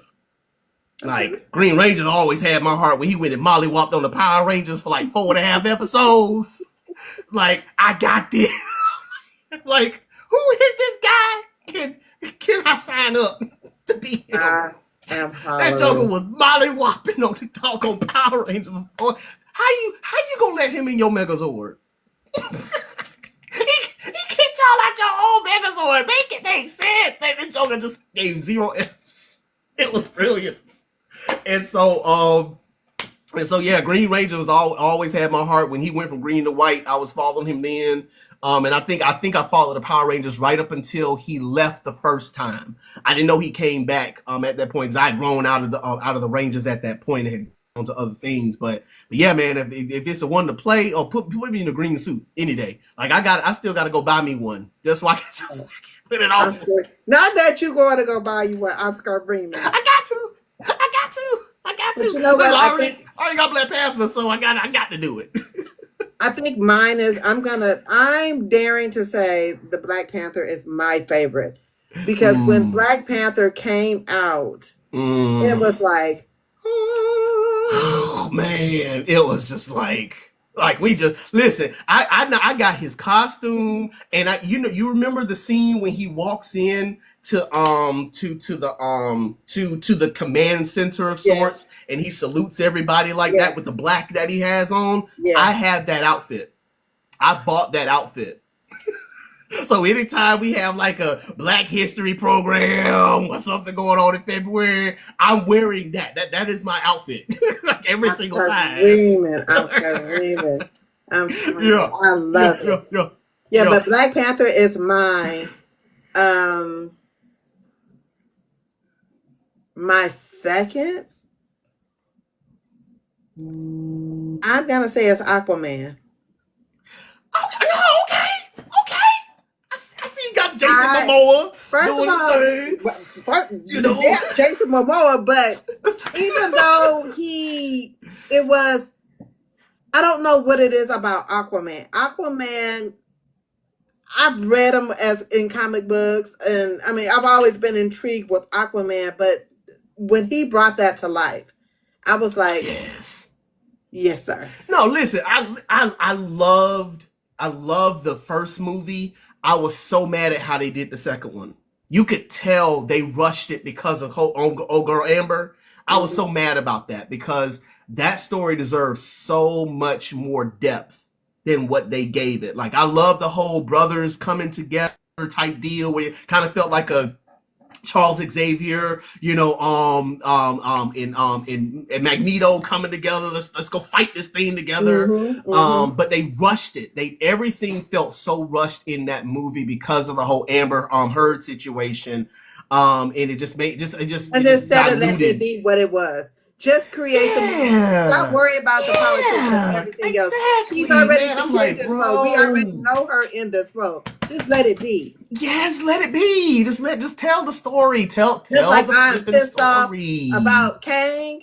Okay. Like, Green Ranger always had my heart when he went and mollywopped on the Power Rangers for like 4.5 episodes. Like, I got this. Like, who is this guy? Can I sign up to be him? I am That Joker hollering. was mollywopping on the doggone Power Rangers before. How you gonna let him in your Megazord? He kicked y'all out your own Megazord. Make it make sense. Like, the Joker just gave 0 Fs. It was brilliant. And so yeah, Green Ranger was always had my heart. When he went from green to white, I was following him then. And I followed the Power Rangers right up until he left the first time. I didn't know he came back at that point, because I had grown out of the Rangers at that point and had gone to other things. But yeah, man, if it's a one to play, or put me in a green suit any day. Like, I still got to go buy me one just so I can put it I'm on. sure. Not that you're going to go buy you one. I'm Scott Freeman. I got to. I got to. I got to. But you know Look, what? I already got Black Panther, so I got to do it. I think mine is. I'm daring to say the Black Panther is my favorite, because when Mm. Black Panther came out, it Mm. was like, Oh man, it was just like we just listen. I got his costume, and you remember the scene when he walks in to the command center of yes, sorts, and he salutes everybody like yes, that with the black that he has on. yes. I had that outfit. I bought that outfit. So anytime we have like a Black History program or something going on in February, I'm wearing that. That is my outfit, like every I'm single time. screaming. I'm screaming. I'm screaming. Yeah, I yeah, love yeah, it. yeah, Yeah, yeah. but Black Panther is mine. Um, my second, I'm gonna say it's Aquaman. Okay, no, okay. I see you got Jason I Momoa First of doing his all, thing. first, You know, yeah, Jason Momoa, but even though it was, I don't know what it is about Aquaman. Aquaman, I've read him as in comic books, and I mean, I've always been intrigued with Aquaman, but when he brought that to life, I was like, Yes. yes, sir. No, listen, I loved the first movie. I was so mad at how they did the second one. You could tell they rushed it because of old girl Amber. I was Mhm. so mad about that because that story deserves so much more depth than what they gave it. Like I love the whole brothers coming together type deal where it kind of felt like a Charles Xavier, in Magneto coming together. Let's go fight this thing together. Mhm. Mhm. But they rushed it. Everything felt so rushed in that movie because of the whole Amber Heard situation. And it just made And it just instead of letting it diluted. be what it was, just create the movie. Don't Yeah, worry about the politics and yeah, everything else. She's exactly, already man. I'm secured like, this role. We already bro, know her in this role. Just let it be. yes, let it be. Just tell the story. Just Tell like the I'm flipping pissed off story. about Kang.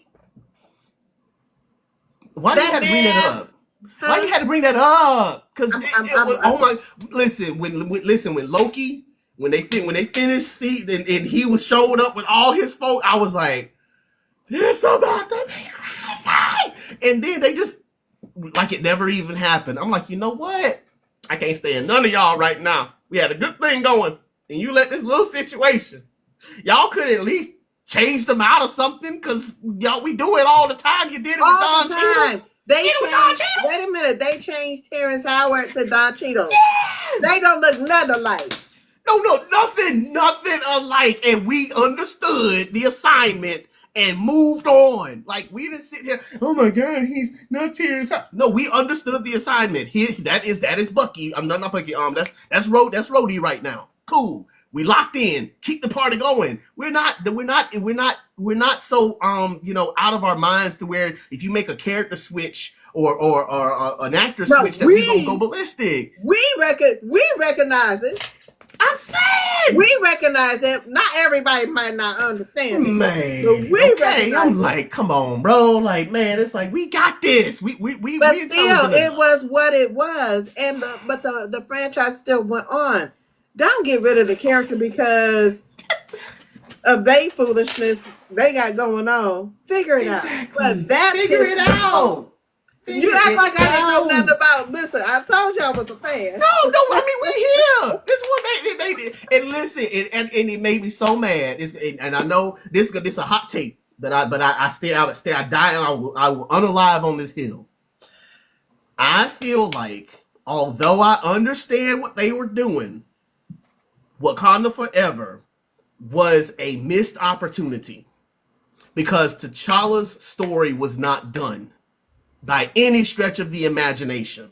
Why you That had to bring that man, up? Why you huh? had to bring that up? Because it was, I'm oh my, listen, when Loki, when they finished see and he was showing up with all his folk, I was like, it's about to be crazy. And then they just like it never even happened. I'm like, you know what? I can't stand none of y'all right now. We had a good thing going, and you let this little situation. Y'all could at least change them out or something, because y'all we do it all the time. You did it with all the Don Cheadle. time. They Did it with Don changed. Cheadle. Wait a minute. They changed Terrence Howard to Don Cheadle. Yes. They don't look nothing alike. No, nothing alike. And we understood the assignment and moved on. Like we didn't sit here. Oh my God, he's not Terrence. No, we understood the assignment. That is Bucky. I'm not Bucky. That's Rhodey right now. Cool. We locked in. Keep the party going. We're not so out of our minds to where if you make a character switch or an actor No, switch that we gonna go ballistic. we recognize it. I'm saying, We recognize it. Not everybody might not understand it, but man, we okay. I'm recognize it. like, come on, bro. Like, man, it's like we got this. But We still, intelligent it was enough. what it was, and the franchise still went on. Don't get rid of the character because of they foolishness they got going on. Figure it out. But Exactly. that Figure pissed it me off. out. You Figure act it like I didn't know nothing out. about. Listen, I told you I was a fan. No. I mean, we're here. This is what made it. And listen, and it made me so mad. And I know this is a hot take, but I I die, and I will unalive on this hill. I feel like, although I understand what they were doing, Wakanda Forever was a missed opportunity because T'Challa's story was not done by any stretch of the imagination.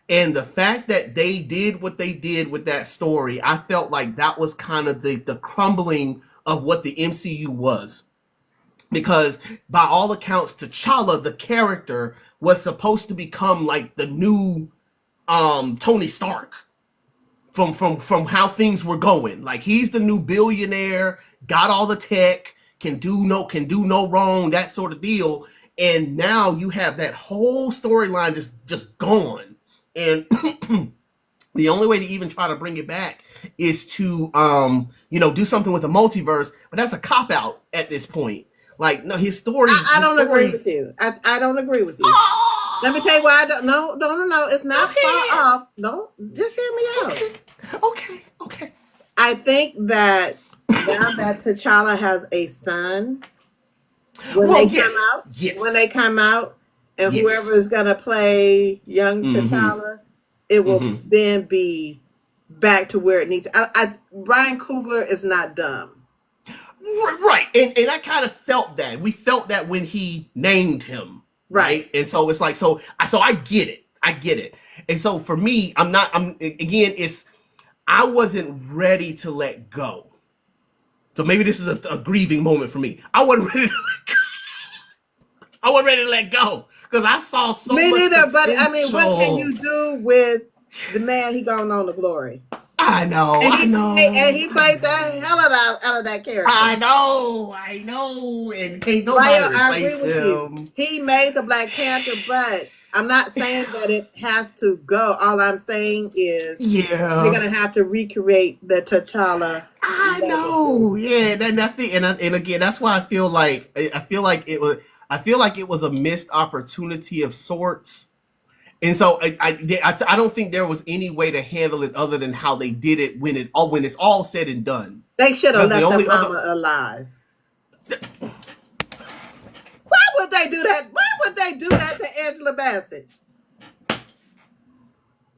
And the fact that they did what they did with that story, I felt like that was kind of the crumbling of what the MCU was. Because by all accounts, T'Challa, the character, was supposed to become like the new Tony Stark from how things were going. Like he's the new billionaire, got all the tech, can do no wrong, that sort of deal. And now you have that whole storyline just gone. And the only way to even try to bring it back is to do something with the multiverse, but that's a cop out at this point. Like no, I his don't agree story. with you. I don't agree with you. Let me tell you Oh, why I don't. No. It's go not far ahead. off. No, just hear me out. Okay, okay. I think that now that T'Challa has a son, when Well, they come yes, out, when yes, they come out, and yes. whoever is gonna play young Mm-hmm. T'Challa, it will Mm-hmm. then be back to where it needs. Ryan Coogler is not dumb, Right, and I kind of felt that. We felt that when he named him, right? right? And so it's like, so I get it, And so for me, I'm again, it's I wasn't ready to let go. So maybe this is a grieving moment for me. I wasn't ready. I wasn't ready to let go because I saw so Me much neither. But I mean, what can potential. you do with the man he going on to glory? I know, I And know, he played the hell out of that character. I know, and can't nobody Ryan, I agree replace with you. him. He made the Black Panther, but I'm not saying that it has to go. All I'm saying is they're Yeah, gonna have to recreate the T'Challa I legacy. know. Yeah, and I think, and again, that's why I feel like it was. I feel like it was a missed opportunity of sorts. And so I don't think there was any way to handle it other than how they did it when it's all said and done. They should have Because the left the only other mama alive. Why would they do that? Why would they do that to Angela Bassett?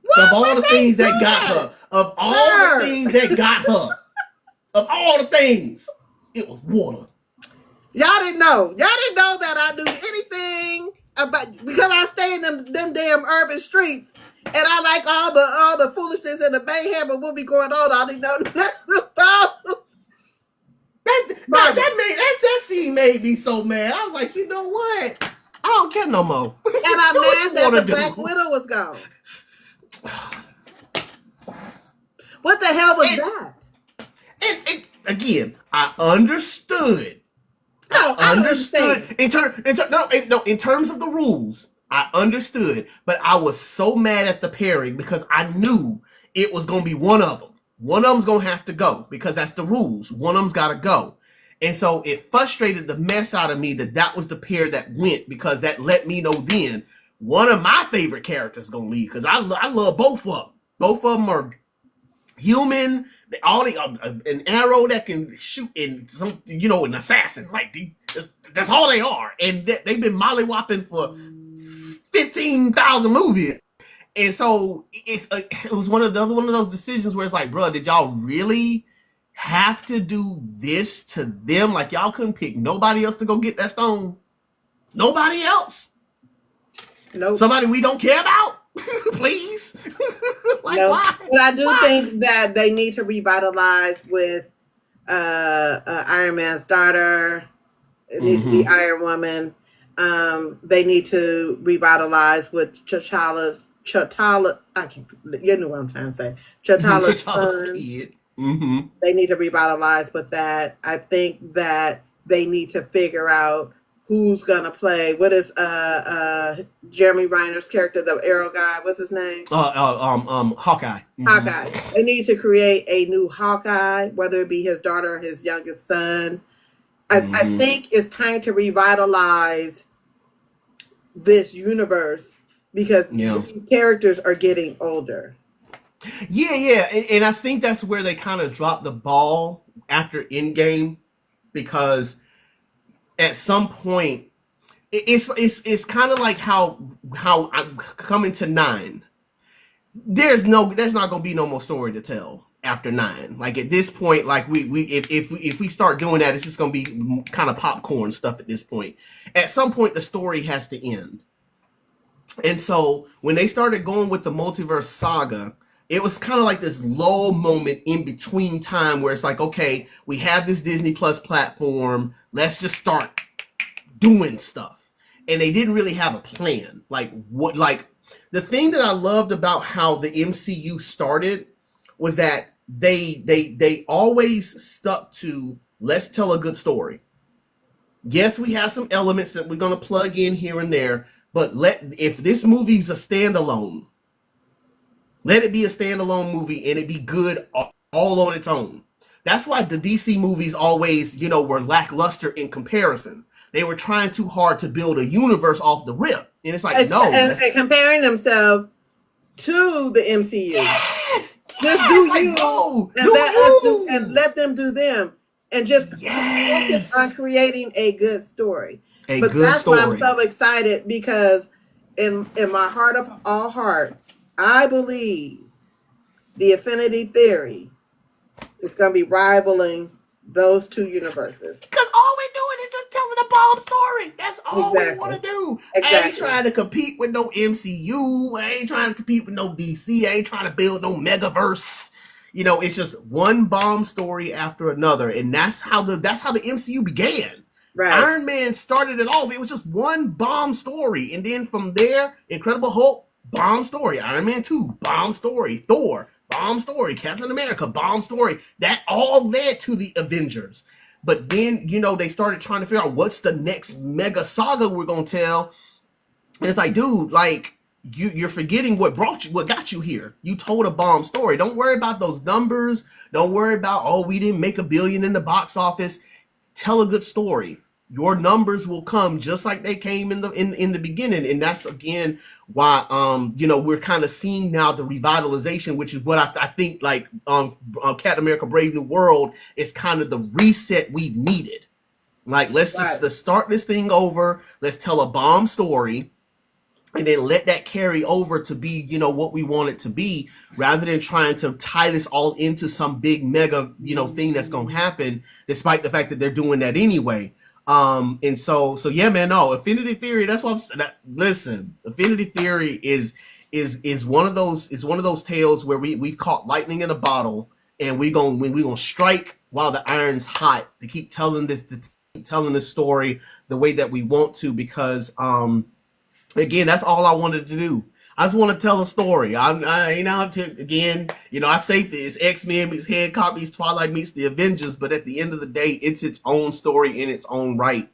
Why of all would the they things do that got that? her, of all the Sir, things that got her, of all the things, it was water. y'all didn't know. Y'all didn't know that I knew anything about because I stay in them damn urban streets. And I like all the foolishness and the mayhem of what be going on. I didn't know nothing about Margaret. That scene made me so mad. I was like, you know what? I don't care no more. Do And I'm what you mad that want the to Black do. Widow was gone. What the hell was And, that? and again, I understood. I No, I don't understood understand. in terms of the rules. I understood, but I was so mad at the pairing because I knew it was gonna be one of them. One of them's gonna have to go because that's the rules. One of them's gotta go, and so it frustrated the mess out of me that that was the pair that went because that let me know then one of my favorite characters gonna leave because I love both of them. Both of them are human. All the an arrow that can shoot in some, an assassin. Like that's all they are, and they've been mollywopping for 15,000 movies. And so it was one of those decisions where it's like, bro, did y'all really have to do this to them? Like y'all couldn't pick nobody else to go get that stone. Nobody else. Nope. Somebody we don't care about. Please. Like No. why? But I do Why? think that they need to revitalize with Iron Man's daughter. It needs to be Mm-hmm. Iron Woman. They need to revitalize with T'Challa. I can't. You know what I'm trying to say. T'Challa's T'Challa's son. kid. Mm-hmm. They need to revitalize with that. I think that they need to figure out who's gonna play. What is Jeremy Reiner's character, the Arrow guy? What's his name? Hawkeye. Mm-hmm. Hawkeye. They need to create a new Hawkeye, whether it be his daughter or his youngest son. I Mm-hmm. think it's time to revitalize this universe because Yeah. these characters are getting older. Yeah, and I think that's where they kind of dropped the ball after Endgame because at some point it's kind of like how I'm coming to nine. There's not gonna be no more story to tell after nine. Like at this point, like we if we start doing that, it's just gonna be kind of popcorn stuff at this point. At some point, the story has to end. And so when they started going with the multiverse saga, it was kind of like this lull moment in between time where it's like, okay, we have this Disney Plus platform. Let's just start doing stuff. And they didn't really have a plan. Like the thing that I loved about how the MCU started was that they always stuck to let's tell a good story. Yes, we have some elements that we're gonna plug in here and there, but if this movie's a standalone, let it be a standalone movie and it be good all on its own. That's why the DC movies always, were lackluster in comparison. They were trying too hard to build a universe off the rip, and it's like, no, And comparing themselves to the MCU. yes, Just do like you no, and do let us do and you, let them do them and just focus on yes, creating a good story. a But good that's why I'm story. so excited because in my heart of all hearts, I believe the Affinity Theory is going to be rivaling those two universes. Because all we're doing is just telling a bomb story. That's all we want Exactly. to do. I ain't Exactly. trying to compete with no MCU. I ain't trying to compete with no DC. I ain't trying to build no megaverse. It's just one bomb story after another, and that's how the MCU began. Right. Iron Man started it off. It was just one bomb story, and then from there, Incredible Hulk, bomb story. Iron Man 2, bomb story. Thor, bomb story. Captain America, bomb story. That all led to the Avengers. But then, they started trying to figure out what's the next mega saga we're going to tell. And it's like, dude, like you're forgetting what got you here. You told a bomb story. Don't worry about those numbers. Don't worry about, oh, we didn't make 1 billion in the box office. Tell a good story. Your numbers will come just like they came in the beginning. And that's again why we're kind of seeing now the revitalization, which is what I think like Captain America Brave New World is kind of the reset we've needed. Like let's start this thing over. Let's tell a bomb story and then let that carry over to be, what we want it to be, rather than trying to tie this all into some big mega, thing that's going to happen, despite the fact that they're doing that anyway. And so yeah, man, no, Affinity Theory. That's what listen, Affinity Theory is one of those tales where we've caught lightning in a bottle, and we gonna strike while the iron's hot to keep telling this story the way that we want to, because again, that's all I wanted to do. I just want to tell a story. I say this: X-Men meets Hancock meets Twilight meets the Avengers, but at the end of the day, it's its own story in its own right.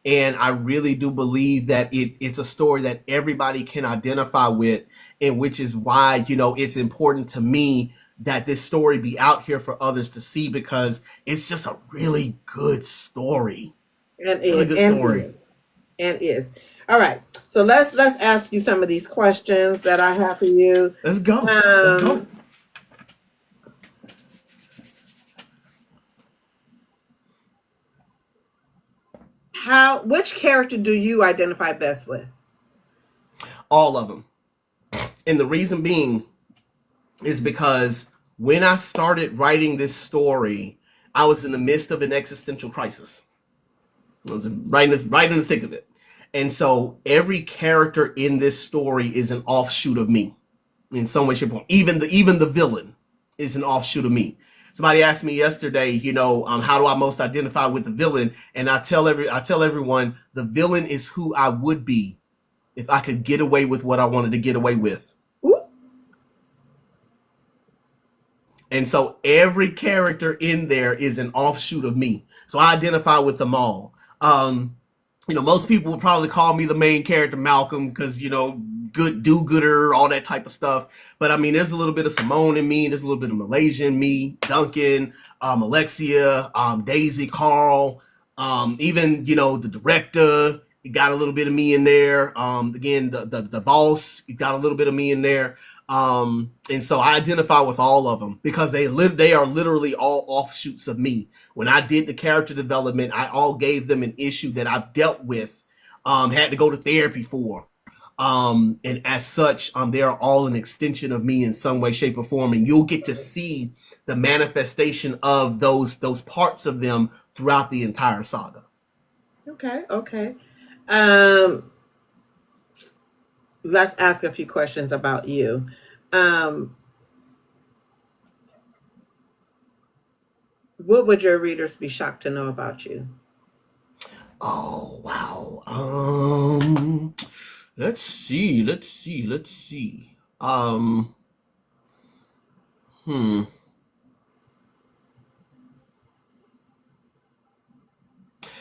And I really do believe that it's a story that everybody can identify with, and which is why, it's important to me that this story be out here for others to see, because it's just a really good story. And Really it good and story. is and is. All right. So let's ask you some of these questions that I have for you. Let's go. Let's go. Um, which character do you identify best with? All of them. And the reason being is because when I started writing this story, I was in the midst of an existential crisis. I was right in the thick of it. And so every character in this story is an offshoot of me in some way, shape, or form. Even the villain is an offshoot of me. Somebody asked me yesterday, how do I most identify with the villain? And I tell everyone the villain is who I would be if I could get away with what I wanted to get away with. Ooh. And so every character in there is an offshoot of me. So I identify with them all. Most people would probably call me the main character, Malcolm, because, good do-gooder, all that type of stuff. But I mean, there's a little bit of Simone in me. There's a little bit of Malaysia in me, Duncan, Alexia, Daisy, Carl, even, the director. It got a little bit of me in there. Again, the boss, it got a little bit of me in there. And so I identify with all of them because they are literally all offshoots of me. When I did the character development, I all gave them an issue that I've dealt with, had to go to therapy for. And as such, they are all an extension of me in some way, shape, or form. And you'll get to see the manifestation of those parts of them throughout the entire saga. Okay. Okay. Um, let's ask a few questions about you. Um, what would your readers be shocked to know about you? Oh wow. Let's see. Hmm.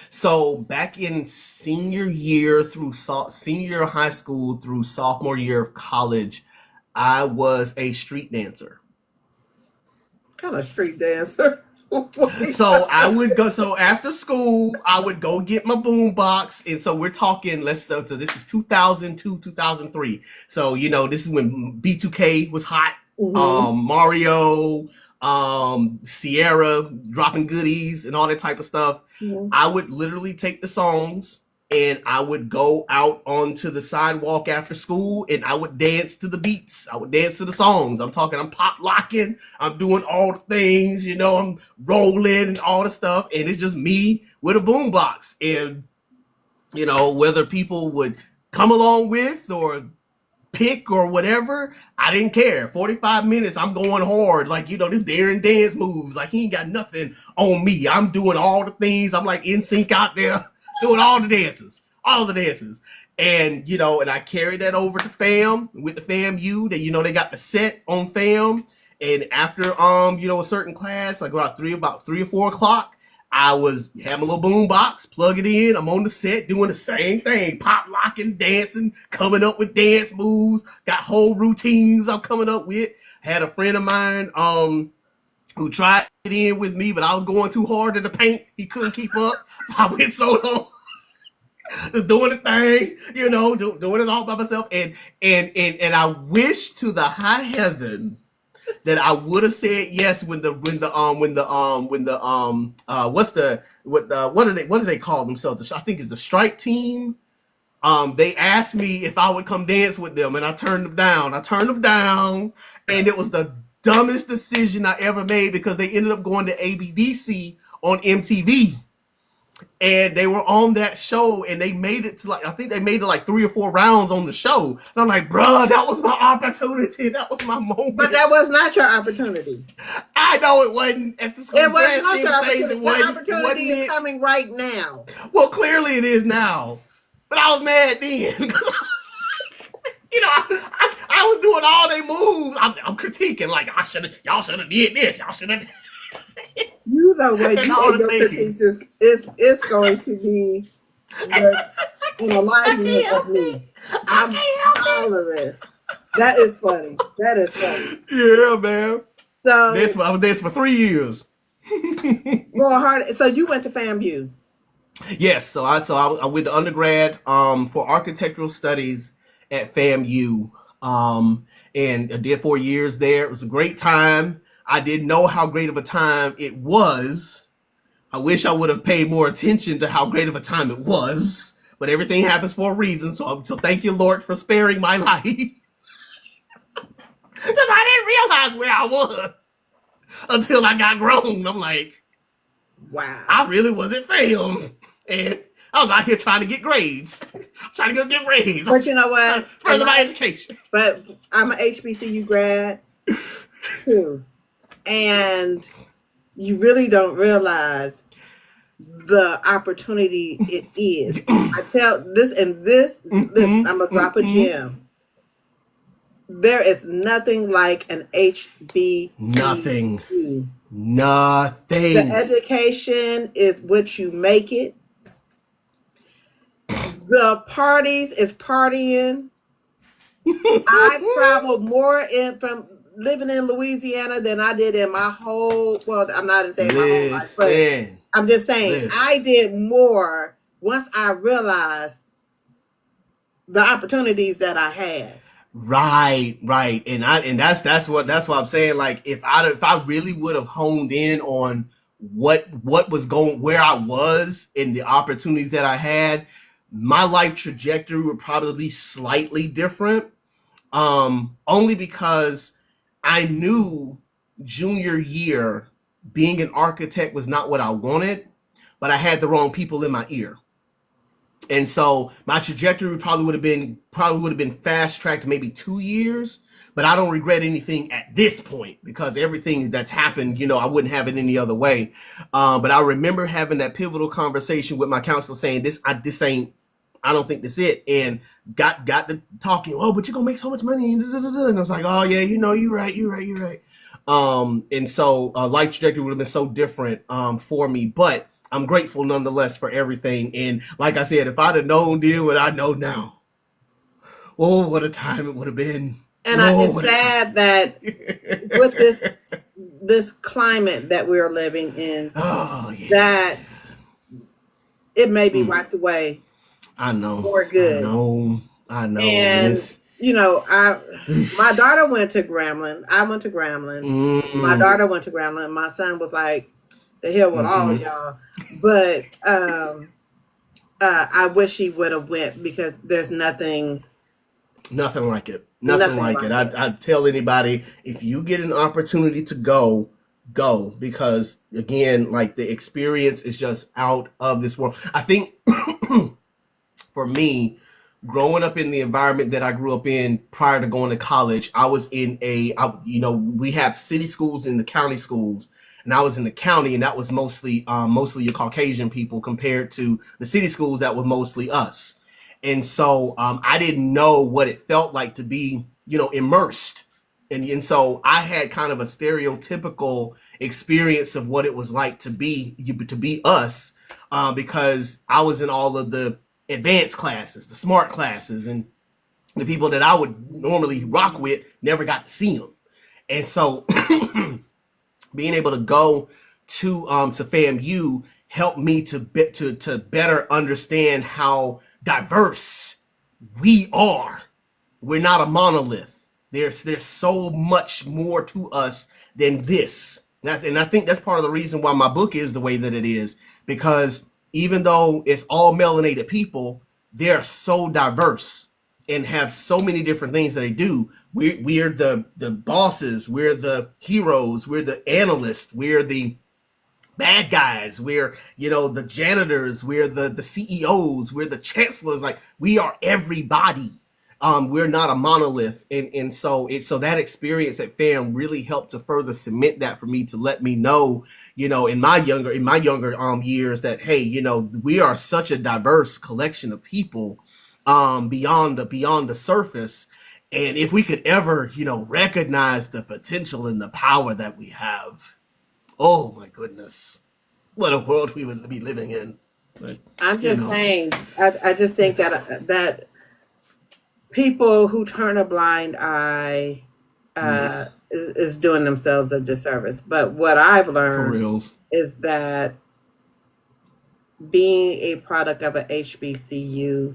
So back in senior year of high school through sophomore year of college, I was a street dancer. Kind of street dancer. So I would go. So after school, I would go get my boom box, and so we're talking. So this is 2002, 2003. So this is when B2K was hot. Mm-hmm. Mario, Sierra dropping goodies and all that type of stuff. Mm-hmm. I would literally take the songs and I would go out onto the sidewalk after school and I would dance to the beats. I would dance to the songs. I'm pop locking. I'm doing all the things, I'm rolling and all the stuff. And it's just me with a boombox. And, whether people would come along with or pick or whatever, I didn't care. 45 minutes, I'm going hard. Like, this Darren dance moves. Like, he ain't got nothing on me. I'm doing all the things. I'm like in sync out there, doing all the dances. All the dances. And, and I carried that over to fam with the FAMU. That, they got the set on fam. And after a certain class, like about 3 or 4 o'clock, I was have my little boom box, plug it in. I'm on the set doing the same thing, pop locking, dancing, coming up with dance moves. Got whole routines I'm coming up with. Had a friend of mine who tried it in with me, but I was going too hard in the paint. He couldn't keep up, so I went solo, just doing the thing, doing it all by myself. And I wish to the high heaven that I would have said yes what do they call themselves? I think it's the strike team. They asked me if I would come dance with them, and I turned them down. And it was the dumbest decision I ever made because they ended up going to ABDC on MTV. And they were on that show, and they made it to I think they made it like 3 or 4 rounds on the show. And I'm like, bruh, that was my opportunity. That was my moment. But that was not your opportunity. I know it wasn't at the It was not your opportunity. Your opportunity is coming right now. Well, clearly it is now. But I was mad then because I was doing all they moves. I'm critiquing like y'all should have did this. Y'all should have. You know what? You your critiques it's going to be an alignment of me. I'm hollering. That is funny. Yeah, man. So I was there for 3 years. Going hard. So you went to FAMU. Yes, so I went to undergrad for architectural studies at FAMU, and I did 4 years there. It was a great time. I didn't know how great of a time it was. I wish I would have paid more attention to how great of a time it was, but everything happens for a reason. So thank you, Lord, for sparing my life, because I didn't realize where I was until I got grown. I'm like, wow, I really wasn't fam. And I was out here trying to get grades. Trying to get grades. But you know what? Further my education. But I'm an HBCU grad too. And you really don't realize the opportunity it is. I tell this, I'm going to drop a gem. There is nothing like an HBCU. Nothing. The education is what you make it. The parties is partying. I traveled more from living in Louisiana than I did in my whole, well, I'm not saying my whole life, but I'm just saying I did more once I realized the opportunities that I had. Right. And that's what I'm saying. Like if I really would have honed in on what was going, where I was and the opportunities that I had, my life trajectory would probably be slightly different. Only because I knew junior year being an architect was not what I wanted, but I had the wrong people in my ear. And so my trajectory probably would have been fast tracked maybe 2 years, but I don't regret anything at this point because everything that's happened, I wouldn't have it any other way. But I remember having that pivotal conversation with my counselor saying I don't think this it, and got to talking. Oh, but you're gonna make so much money, and I was like, oh yeah, you're right. And so life trajectory would have been so different for me, but I'm grateful nonetheless for everything. And like I said, if I'd have known then what I know now, oh, what a time it would have been. And it's sad that with this climate that we're living in, that it may be wiped away. I know. For good. I know. And my daughter went to Grambling. I went to Grambling. Mm-hmm. My daughter went to Grambling. My son was like, the hell with all of y'all. But I wish he would have went because there's nothing like it. Nothing like it. I tell anybody, if you get an opportunity to go, because again, like the experience is just out of this world. I think for me, growing up in the environment that I grew up in prior to going to college, I was in we have city schools and the county schools, and I was in the county, and that was mostly your Caucasian people compared to the city schools that were mostly us. And so I didn't know what it felt like to be, immersed And so I had kind of a stereotypical experience of what it was like to be us, because I was in all of the advanced classes, the smart classes, and the people that I would normally rock with never got to see them. And so being able to go to FAMU helped me to better understand how diverse we are. We're not a monolith. There's so much more to us than this. And I think that's part of the reason why my book is the way that it is, because even though it's all melanated people, they're so diverse and have so many different things that they do. We're the bosses, we're the heroes, we're the analysts, we're the bad guys, we're, the janitors, we're the CEOs, we're the chancellors. Like, we are everybody. We're not a monolith. And so that experience at FAM really helped to further cement that for me, to let me know, in my younger years, that, hey, we are such a diverse collection of people, beyond the surface. And if we could ever, recognize the potential and the power that we have, oh my goodness, what a world we would be living in. But I'm you just know, saying, I just think that people who turn a blind eye yeah, is doing themselves a disservice. But what I've for learned reals. is that being a product of a HBCU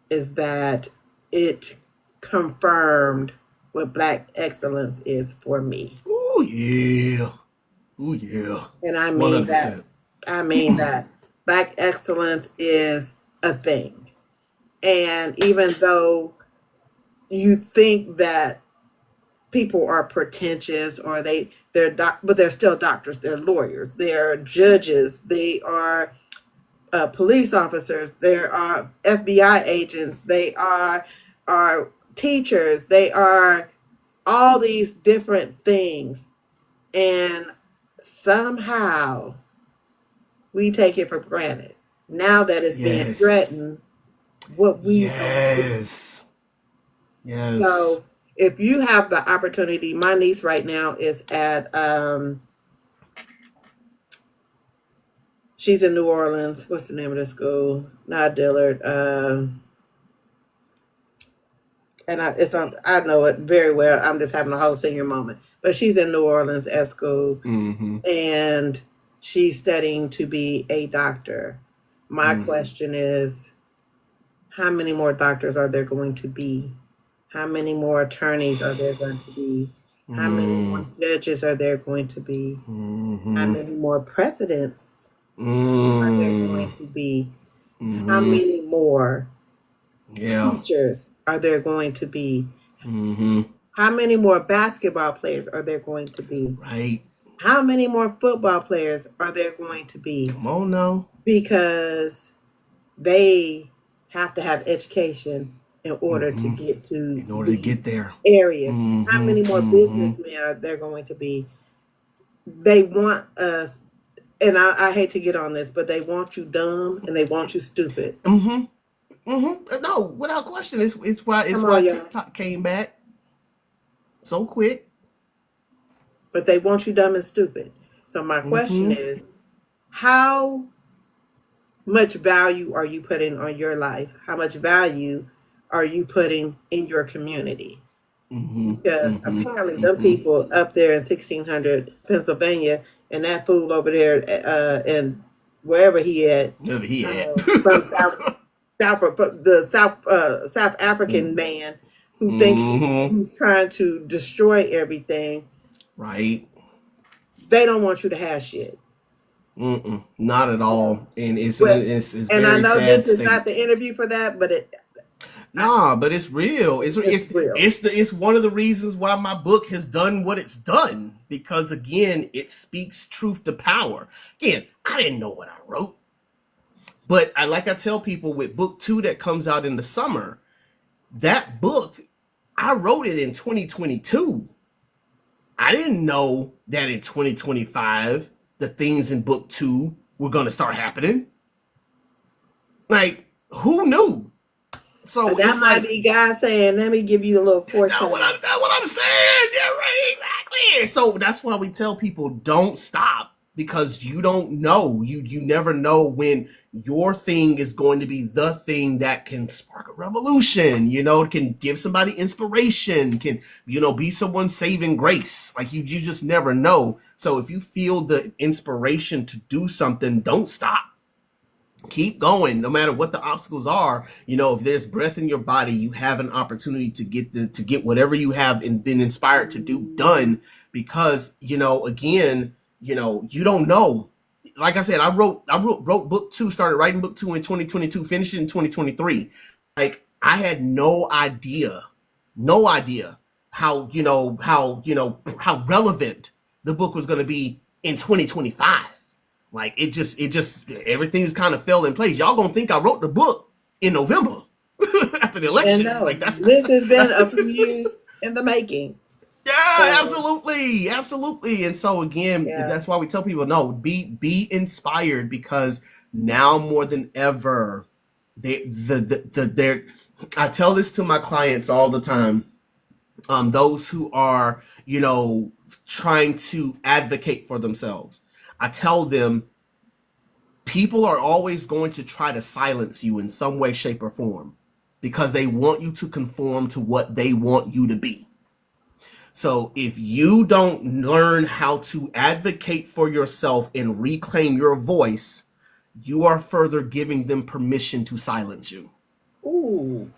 is that it confirmed what Black excellence is for me. Oh yeah, oh yeah, And I one mean hundred that. percent. I mean that Black excellence is a thing. And even though you think that people are pretentious, or but they're still doctors, they're lawyers, they're judges, they are police officers, there are FBI agents, they are teachers, they are all these different things. And somehow we take it for granted. Now that it's being Yes, threatened, what we don't do. yes, yes. So if you have the opportunity, my niece right now is at she's in New Orleans. What's the name of the school? Not Dillard. And I know it very well. I'm just having a whole senior moment. But she's in New Orleans at school, Mm-hmm. and she's studying to be a doctor. My Mm. question is, how many more doctors are there going to be? How many more attorneys are there going to be? How many more Mm. judges are there going to be? How Mm-hmm. many more presidents are there Mm. going to be? How Mm-hmm. many more Yeah. teachers are there going to be? Mm-hmm. How many more basketball players are there going to be? Right. How many more football players are there going to be? Come on now. Because they have to have education in order to Mm-hmm. get to In order to these get there. areas. How Mm-hmm. many more Mm-hmm. businessmen are there going to be? They want us, and I hate to get on this, but they want you dumb and they want you stupid. Mm-hmm. Mm-hmm. No, without question. It's Come why on, y'all. TikTok came back so quick. But they want you dumb and stupid. So my question Mm-hmm. is, how much value are you putting on your life? How much value are you putting in your community? Mm-hmm. Because Mm-hmm. apparently, them Mm-hmm. people up there in 1600 Pennsylvania, and that fool over there, in wherever he at, Whatever he had. from the South African man who think Mm-hmm. he's trying to destroy everything. Right. They don't want you to have shit. Mm-mm. Not at So, all. And it's an but it's and I very know this sad is not state. the interview for that, but I, Nah, but it's real. it's real. It's one of the reasons why my book has done what it's done, because again, it speaks truth to power. Again, I didn't know what I wrote, but I tell people with book 2 that comes out in the summer, that book I wrote it in 2022. I didn't know that in 2025 the things in book 2 were going to start happening. Like, who knew? So That it's might like, be God saying, let me give you a little foreshadowing. that's what I'm saying. Yeah, right, exactly. So that's why we tell people don't stop, because you don't know. You never know when your thing is going to be the thing that can spark a revolution. Can give somebody inspiration. Can be someone's saving grace. Like you just never know. So if you feel the inspiration to do something, don't stop. Keep going no matter what the obstacles are. If there's breath in your body, you have an opportunity to get whatever you have and been inspired to do done. Because again, you don't know. Like I said, I wrote book 2, started writing book 2 in 2022, finished it in 2023. Like I had no idea how relevant the book was going to be in 2025. Like it just everything's kind of fell in place. Y'all gonna think I wrote the book in November after the And election. no, Like that's this has been a few years in the making. yeah, So, absolutely. And so again, yeah. that's why we tell people no, be inspired, because now more than ever, they I tell this to my clients all the time. Those who are trying to advocate for themselves, I tell them people are always going to try to silence you in some way, shape, or form, because they want you to conform to what they want you to be. So if you don't learn how to advocate for yourself and reclaim your voice, you are further giving them permission to silence you. Ooh.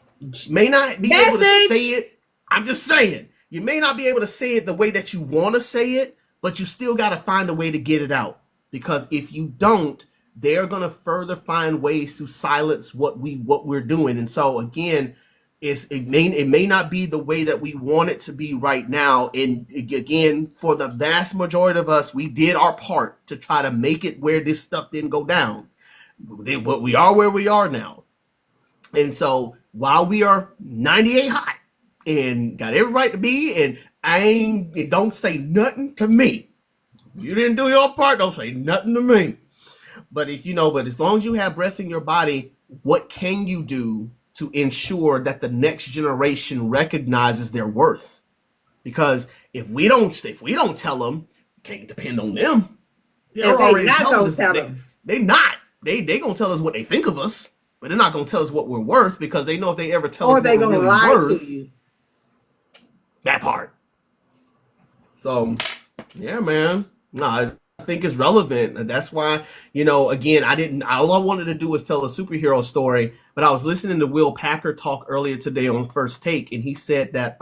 May not be able to say Message. it. I'm just saying. You may not be able to say it the way that you want to say it, but you still got to find a way to get it out. Because if you don't, they're going to further find ways to silence what we're doing. And so again, it may not be the way that we want it to be right now. And again, for the vast majority of us, we did our part to try to make it where this stuff didn't go down. But we are where we are now. And so while we are 98 hot and got every right to be, and don't say nothing to me. You didn't do your part, don't say nothing to me. But but as long as you have breath in your body, what can you do to ensure that the next generation recognizes their worth? Because if we don't tell them, can't depend on them. And They're they already not telling gonna us tell they them. they not. They gonna tell us what they think of us, but they're not gonna tell us what we're worth, because they know if they ever tell us Or what they we're gonna really lie to worth, you. that part. So yeah, man. No, I think it's relevant. That's why, again, all I wanted to do was tell a superhero story, but I was listening to Will Packer talk earlier today on First Take, and he said that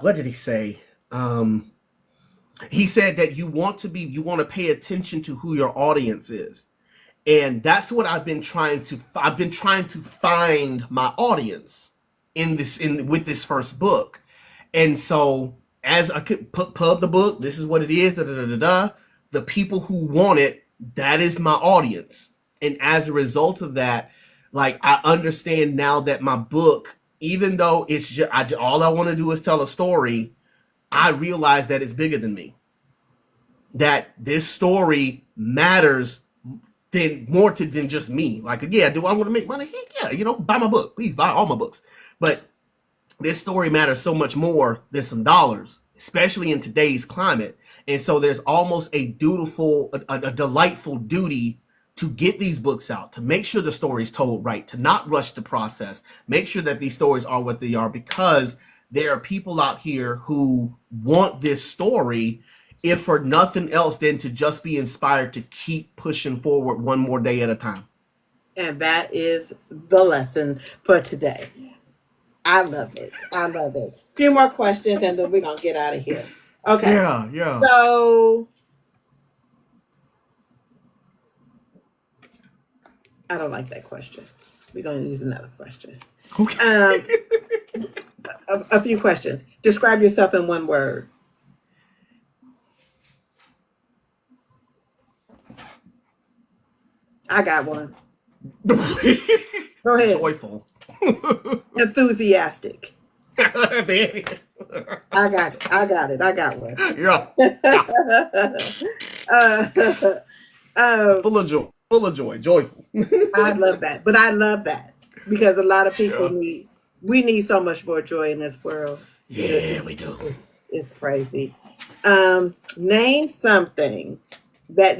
what did he say? Um he said that you want to pay attention to who your audience is. And that's what I've been trying to find my audience in with this first book. And so as I could pub the book, this is what it is, da da da da da. The people who want it, that is my audience. And as a result of that, like I understand now that my book, even though it's all I want to do is tell a story, I realize that it's bigger than me. That this story matters than just me. Like, yeah, do I want to make money? Heck yeah, buy my book. Please buy all my books. But this story matters so much more than some dollars, especially in today's climate. And so there's almost a delightful duty to get these books out, to make sure the story's told right, to not rush the process, make sure that these stories are what they are, because there are people out here who want this story, if for nothing else than to just be inspired to keep pushing forward one more day at a time. And that is the lesson for today. I love it. I love it. A few more questions and then we're gonna get out of here. Okay. Yeah, yeah. So I don't like that question. We're gonna use another question. Okay. Um, a few questions. Describe yourself in one word. I got one. Go ahead. Joyful. Enthusiastic. Baby. I got it. I got it. I got one. Yeah. Yeah. uh, um, Full of joy. Full of joy, joyful. I love that. But I love that because a lot of people Yeah. need, we need so much more joy in this world. Yeah, we do. It's crazy. Name something that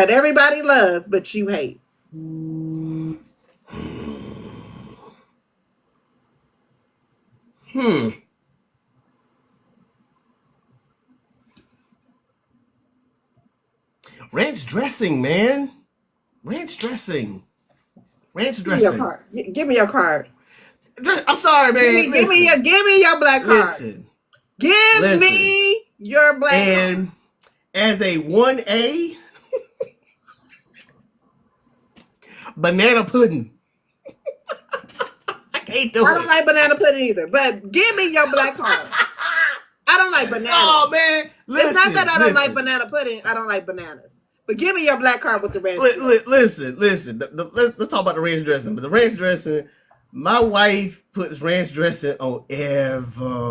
everybody loves but you hate. Hmm. Ranch dressing, man. Ranch dressing. Ranch Give me your dressing. card. Give me your card. I'm sorry, man. Listen. Give me your black card. Listen. Give Listen. me your black card. And as a 1A, banana pudding. I can't do I don't it. like banana pudding either, but give me your black card. I don't like bananas. Oh, man. Listen. It's not that I don't like listen. banana pudding. I don't like bananas. But give me your black card with the ranch. Listen. Let's talk about the ranch dressing. But the ranch dressing, my wife puts ranch dressing on everything.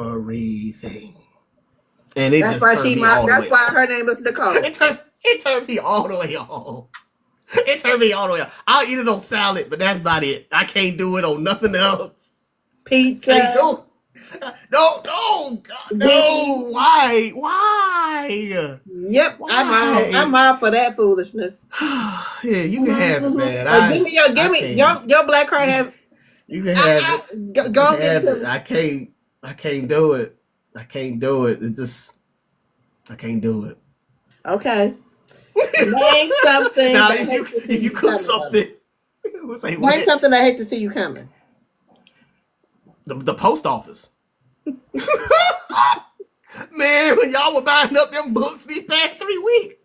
And it That's just why turned me all the that's way why on. her name is Nicole. It turned me all the way on. It turned me all the way on. I'll eat it on salad, but that's about it. I can't do it on nothing else. Pizza. Can't do it. No, God, no. Why? Yep, Why? I'm all for that foolishness. Yeah, you can have it, man. Give me your black card has. You can have it. Go get it. I can't do it. I can't do it. It's just I can't do it. Okay. Name something. Now, if you cook something, name something I hate to see you coming. The post office. Man, when y'all were buying up them books these past 3 weeks,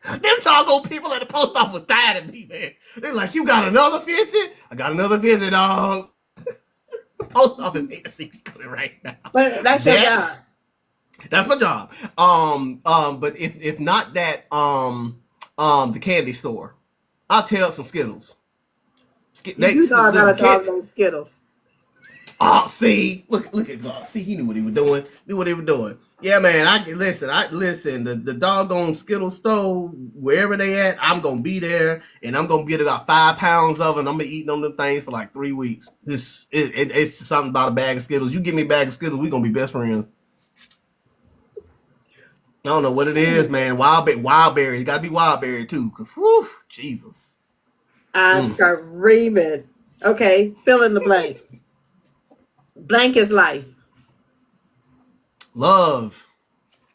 them doggone people at the post office tired of me, man. They're like, you got another visit? I got another visit, dog. The post office ain't to see me coming right now. But that's your job. That's my job. But if not that, the candy store, I'll tell some Skittles. You know I got a dog named Skittles. Oh, see, look at God. See, he knew what he was doing. Yeah, man. I listen. The doggone Skittle store, wherever they at, I'm gonna be there, and I'm gonna get about 5 pounds of it. And I'm gonna eat on them things for like 3 weeks. It's something about a bag of Skittles. You give me a bag of Skittles, we gonna be best friends. I don't know what it is, man. Wild berry. It gotta be wild berry too. Whew, Jesus. I'm screaming. Okay, fill in the blank. Blank is life. Love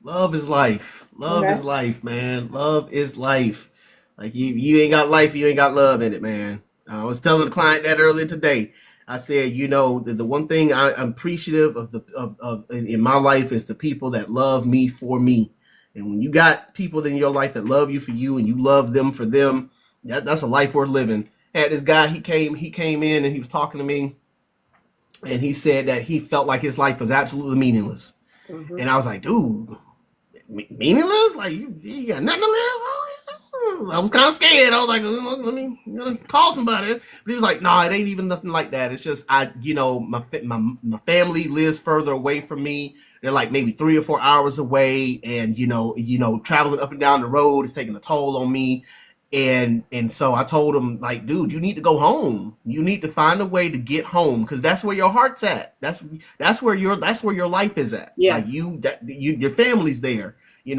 is life. Love Okay. is life, man. Love is life. Like you ain't got life, you ain't got love in it, man. I was telling the client that earlier today. I said, the one thing I'm appreciative of in my life is the people that love me for me. And when you got people in your life that love you for you and you love them for them, that's a life worth living. Had this guy, he came in and he was talking to me, and he said that he felt like his life was absolutely meaningless. Mm-hmm. And I was like, dude, meaningless? Like you got nothing to live? I was kind of scared. I was like, let me call somebody. But he was like, no, it ain't even nothing like that. It's just my family lives further away from me. They're like maybe 3 or 4 hours away, and traveling up and down the road is taking a toll on me. And so I told him, like, dude, you need to go home. You need to find a way to get home, because that's where your heart's at. That's where your life is at. Yeah. Like your family's there. You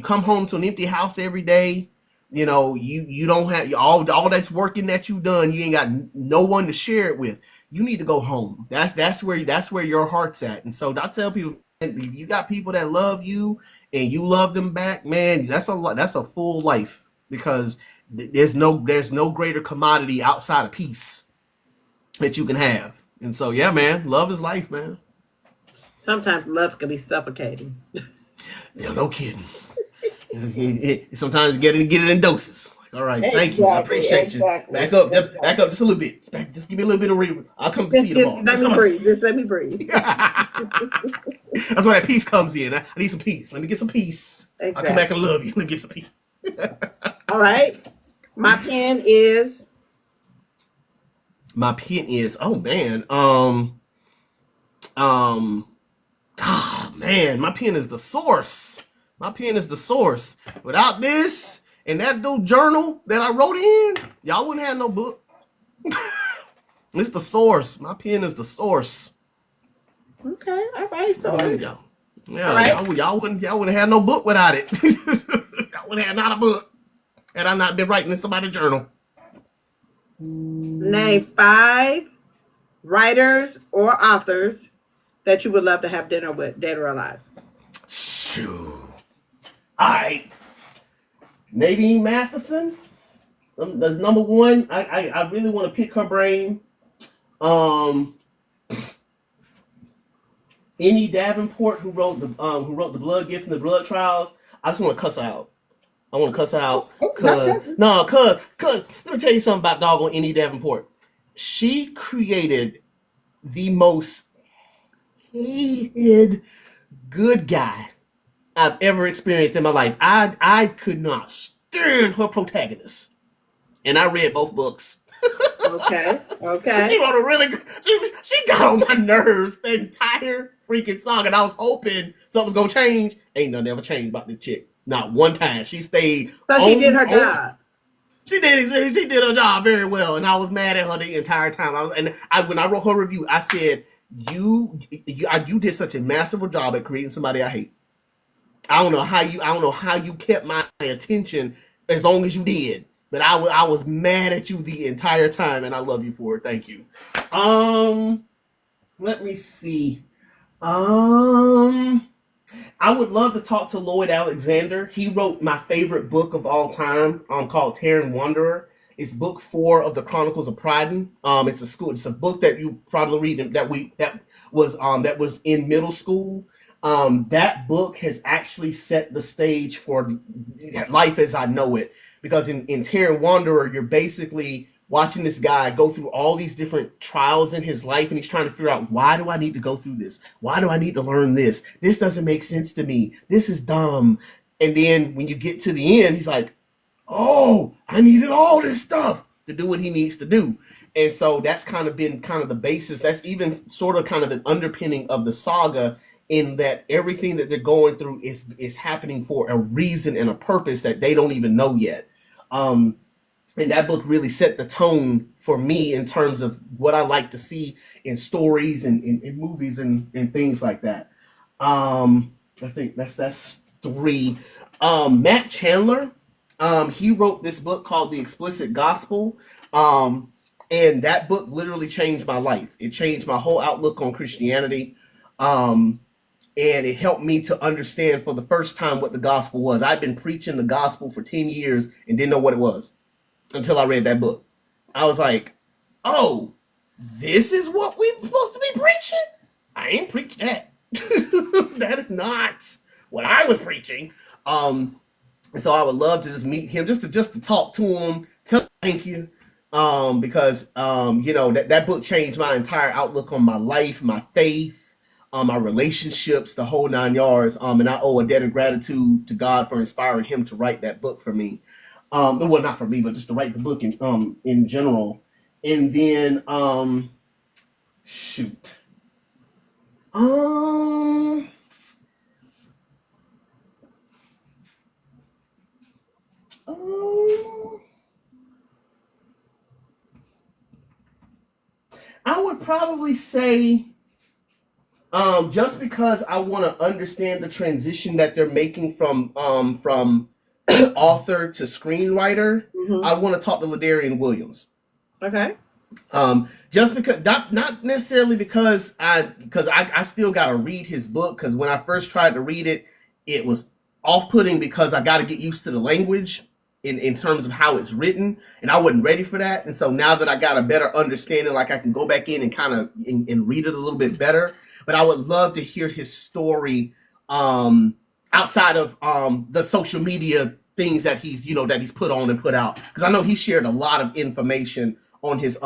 come home to an empty house every day. You don't have all that's working that you've done. You ain't got no one to share it with. You need to go home. That's where your heart's at. And so I tell people, if you got people that love you and you love them back, man, that's a full life. Because there's no greater commodity outside of peace that you can have. And so, yeah, man, love is life, man. Sometimes love can be suffocating. Yeah, no kidding. Sometimes get it in doses. Like, all right, thank you, I appreciate you. Back up just a little bit. Just give me a little bit of real. I'll come see you tomorrow. Let me breathe. Just let me breathe. That's where that peace comes in. I need some peace. Let me get some peace. Exactly. I'll come back and love you. Let me get some peace. All right. My pen is. Oh man. Man, my pen is the source. Without this, And that little journal that I wrote in, y'all wouldn't have no book. It's the source. My pen is the source. Okay, all right, so Yeah, all yeah, right. y'all wouldn't have no book without it. Y'all wouldn't have not a book, and I've not been writing in somebody's journal. Name 5 writers or authors that you would love to have dinner with, dead or alive. Shoo. All right, Nadine Matheson. That's number one. I really want to pick her brain. Um, Annie Davenport, who wrote the Blood Gift and the Blood Trials. I just want to cuss her out. I want to cuss her Oh, out oh, not cause cussing. no, cause let me tell you something about doggone Annie Davenport. She created the most hated good guy I've ever experienced in my life. I could not stand her protagonist, and I read both books. Okay, She okay. wrote a really good. She got on my nerves the entire freaking song, and I was hoping something was gonna change. Ain't nothing ever changed about the chick. Not one time. She stayed So she did her on. job. She did her job very well, and I was mad at her the entire time. When I wrote her review, I said you did such a masterful job at creating somebody I hate. I don't know how you kept my attention as long as you did. But I was mad at you the entire time, and I love you for it. Thank you. Um, Let me see. Um, I would love to talk to Lloyd Alexander. He wrote my favorite book of all time, called Terran Wanderer. It's book 4 of the Chronicles of Pryden. It's a book that you probably read that was in middle school. That book has actually set the stage for life as I know it. Because in Terran Wanderer, you're basically watching this guy go through all these different trials in his life, and he's trying to figure out, why do I need to go through this? Why do I need to learn this? This doesn't make sense to me. This is dumb. And then when you get to the end, he's like, oh, I needed all this stuff to do what he needs to do. And so that's kind of been kind of the basis. That's even sort of kind of an underpinning of the saga, in that everything that they're going through is happening for a reason and a purpose that they don't even know yet. Um, and that book really set the tone for me in terms of what I like to see in stories and in movies and things like that. I think that's 3. Matt Chandler, he wrote this book called The Explicit Gospel. And that book literally changed my life. It changed my whole outlook on Christianity. Um, and it helped me to understand for the first time what the gospel was. I've been preaching the gospel for 10 years and didn't know what it was until I read that book. I was like, oh, this is what we're supposed to be preaching? I ain't preached that. That is not what I was preaching. And so I would love to just meet him, just to talk to him, tell him thank you. Because that book changed my entire outlook on my life, my faith, my relationships, the whole 9 yards. And I owe a debt of gratitude to God for inspiring him to write that book for me. Well, not for me, but just to write the book in general. And then shoot. Um um I would probably say, just because I want to understand the transition that they're making from author to screenwriter, Mm-hmm. I want to talk to Ladarian Williams. Okay. Just because, not necessarily because I still got to read his book, because when I first tried to read it, it was off putting because I got to get used to the language in terms of how it's written, and I wasn't ready for that. And so now that I got a better understanding, like I can go back in and kind of and read it a little bit better. But I would love to hear his story, outside of the social media things that he's put on and put out, because I know he shared a lot of information on his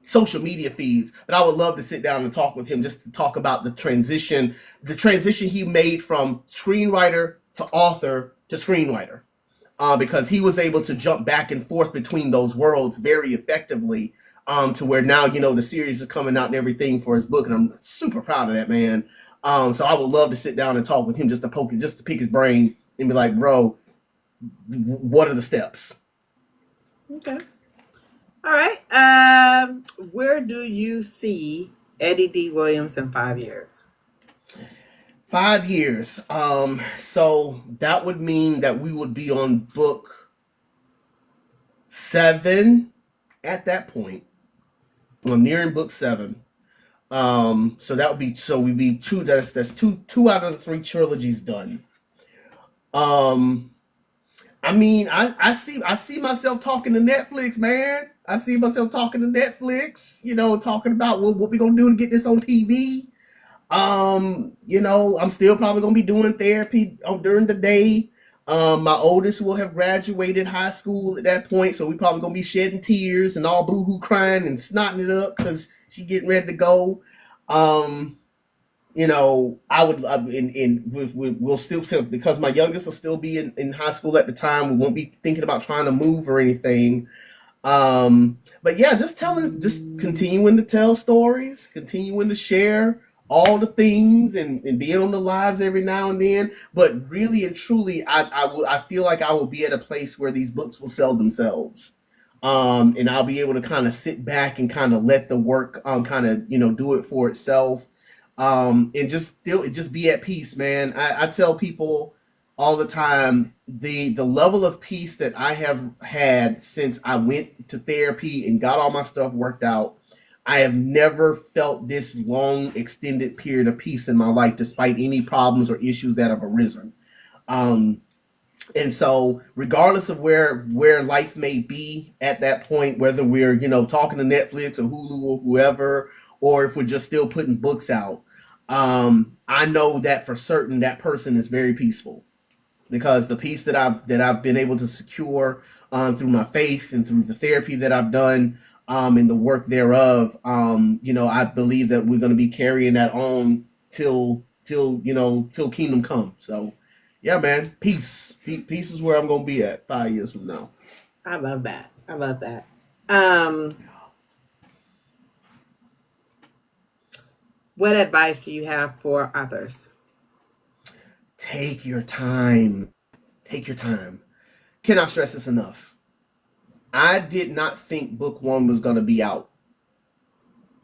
social media feeds. But I would love to sit down and talk with him, just to talk about the transition he made from screenwriter to author to screenwriter, because he was able to jump back and forth between those worlds very effectively, to where now the series is coming out and everything for his book, and I'm super proud of that man. So I would love to sit down and talk with him, just to pick his brain and be like, bro, what are the steps? Okay. All right. Where do you see Eddie D. Williams in 5 years? 5 years. So that would mean that we would be on book 7 at that point. I'm nearing book 7. So that would be so we'd be two. That's two out of the 3 trilogies done. Um, I mean, I see myself talking to Netflix, man. I see myself talking to Netflix. Talking about what we gonna do to get this on TV. I'm still probably gonna be doing therapy during the day. My oldest will have graduated high school at that point, so we probably gonna be shedding tears and all boohoo crying and snotting it up because she getting ready to go. Um, I would, we'll still, because my youngest will still be in high school at the time. We won't be thinking about trying to move or anything. But yeah, just continuing to tell stories, continuing to share all the things, and being on the lives every now and then. But really and truly, I feel like I will be at a place where these books will sell themselves. And I'll be able to kind of sit back and kind of let the work kind of do it for itself. And just be at peace, man. I tell people all the time, the level of peace that I have had since I went to therapy and got all my stuff worked out. I have never felt this long extended period of peace in my life, despite any problems or issues that have arisen. Um, and so, regardless of where life may be at that point, whether we're talking to Netflix or Hulu or whoever, or if we're just still putting books out, I know that for certain that person is very peaceful, because the peace that I've been able to secure through my faith and through the therapy that I've done, and the work thereof. I believe that we're going to be carrying that on till kingdom come. So, yeah, man, peace is where I'm going to be at 5 years from now. I love that. I love that. Um, what advice do you have for others? Take your time. Take your time. Cannot stress this enough. I did not think book 1 was going to be out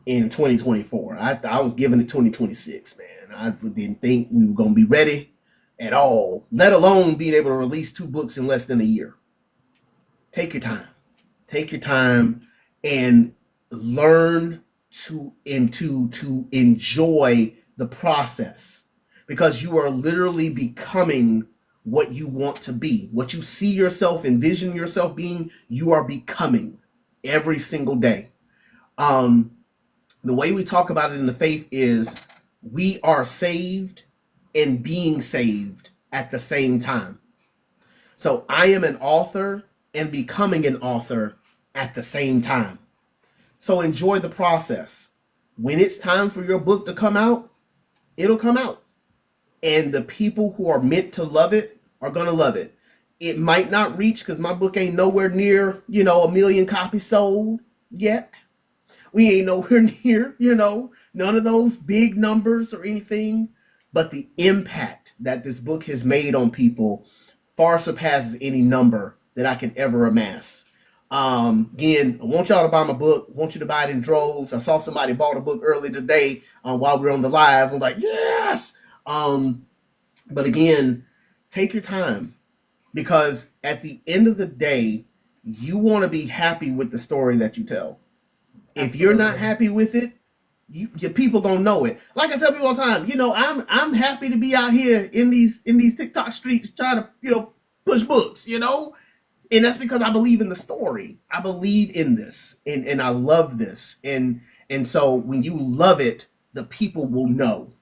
in 2024. I was giving it 2026, man. I didn't think we were going to be ready at all, let alone being able to release 2 books in less than a year. Take your time. Take your time and learn to enjoy the process, because you are literally becoming what you want to be. What you see yourself, envision yourself being, you are becoming every single day. Um, the way we talk about it in the faith is we are saved and being saved at the same time. So I am an author and becoming an author at the same time. So enjoy the process. When it's time for your book to come out, it'll come out. And the people who are meant to love it are going to love it. It might not reach, because my book ain't nowhere near, 1 million copies sold yet. We ain't nowhere near, none of those big numbers or anything. But the impact that this book has made on people far surpasses any number that I could ever amass. Again, I want y'all to buy my book. I want you to buy it in droves. I saw somebody bought a book early today while we were on the live. I'm like, yes. But again, take your time, because at the end of the day, you want to be happy with the story that you tell. If you're not Absolutely. happy with it, your people gonna know it. Like I tell people all the time, I'm happy to be out here in these TikTok streets trying to push books, and that's because I believe in the story. I believe in this, and I love this, and so when you love it, the people will know.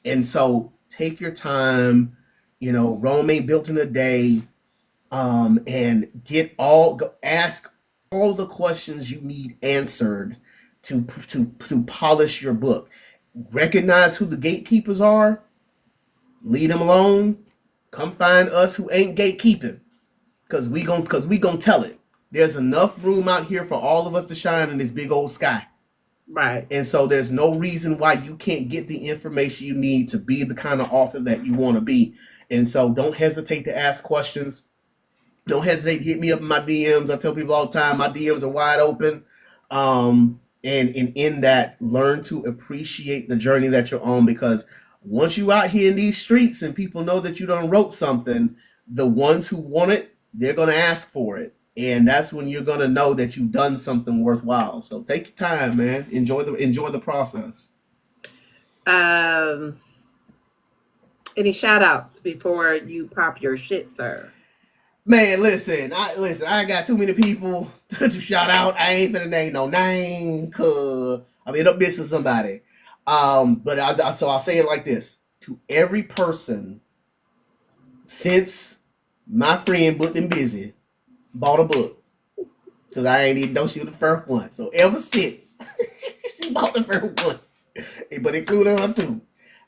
And so take your time. Rome ain't built in a day. And ask all the questions you need answered to polish your book. Recognize who the gatekeepers are. Leave them alone. Come find us who ain't gatekeeping, cause we gonna tell it. There's enough room out here for all of us to shine in this big old sky. Right. And so there's no reason why you can't get the information you need to be the kind of author that you want to be. And so don't hesitate to ask questions. don't hesitate to hit me up in my DMs. I tell people all the time, my DMs are wide open. And in that, learn to appreciate the journey that you're on, because once you out here in these streets and people know that you done wrote something, the ones who want it, they're gonna ask for it. And that's when you're gonna know that you've done something worthwhile. So take your time, man. Enjoy the process. Um, any shout outs before you pop your shit, sir? Man, listen. I ain't got too many people to shout out. I ain't finna name no name, cause I mean, I'm missing somebody. So I'll say it like this: to every person since my friend Booked and Busy bought a book, cause I ain't even know she was the first one. So ever since she bought the first one, but including her too,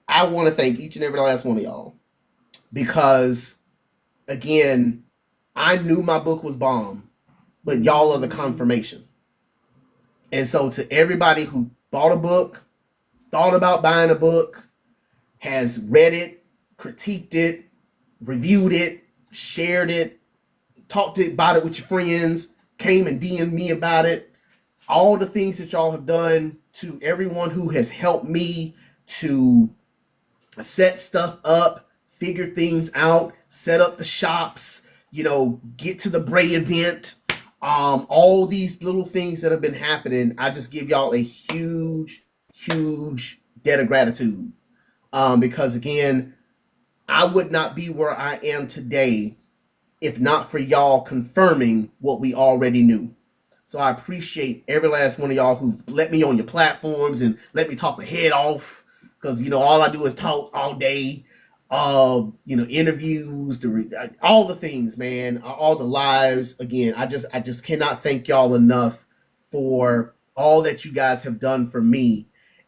I want to thank each and every last one of y'all, because again, I knew my book was bomb, but y'all are the confirmation. And so to everybody who bought a book, thought about buying a book, has read it, critiqued it, reviewed it, shared it, talked about it with your friends, came and DM'd me about it, all the things that y'all have done, to everyone who has helped me to set stuff up, figure things out, set up the shops, get to the Bray event, all these little things that have been happening. I just give y'all a huge, huge debt of gratitude. Because again, I would not be where I am today if not for y'all confirming what we already knew. So I appreciate every last one of y'all who've let me on your platforms and let me talk my head off, because all I do is talk all day. Interviews, all the things, man, all the lives. Again, I just cannot thank y'all enough for all that you guys have done for me.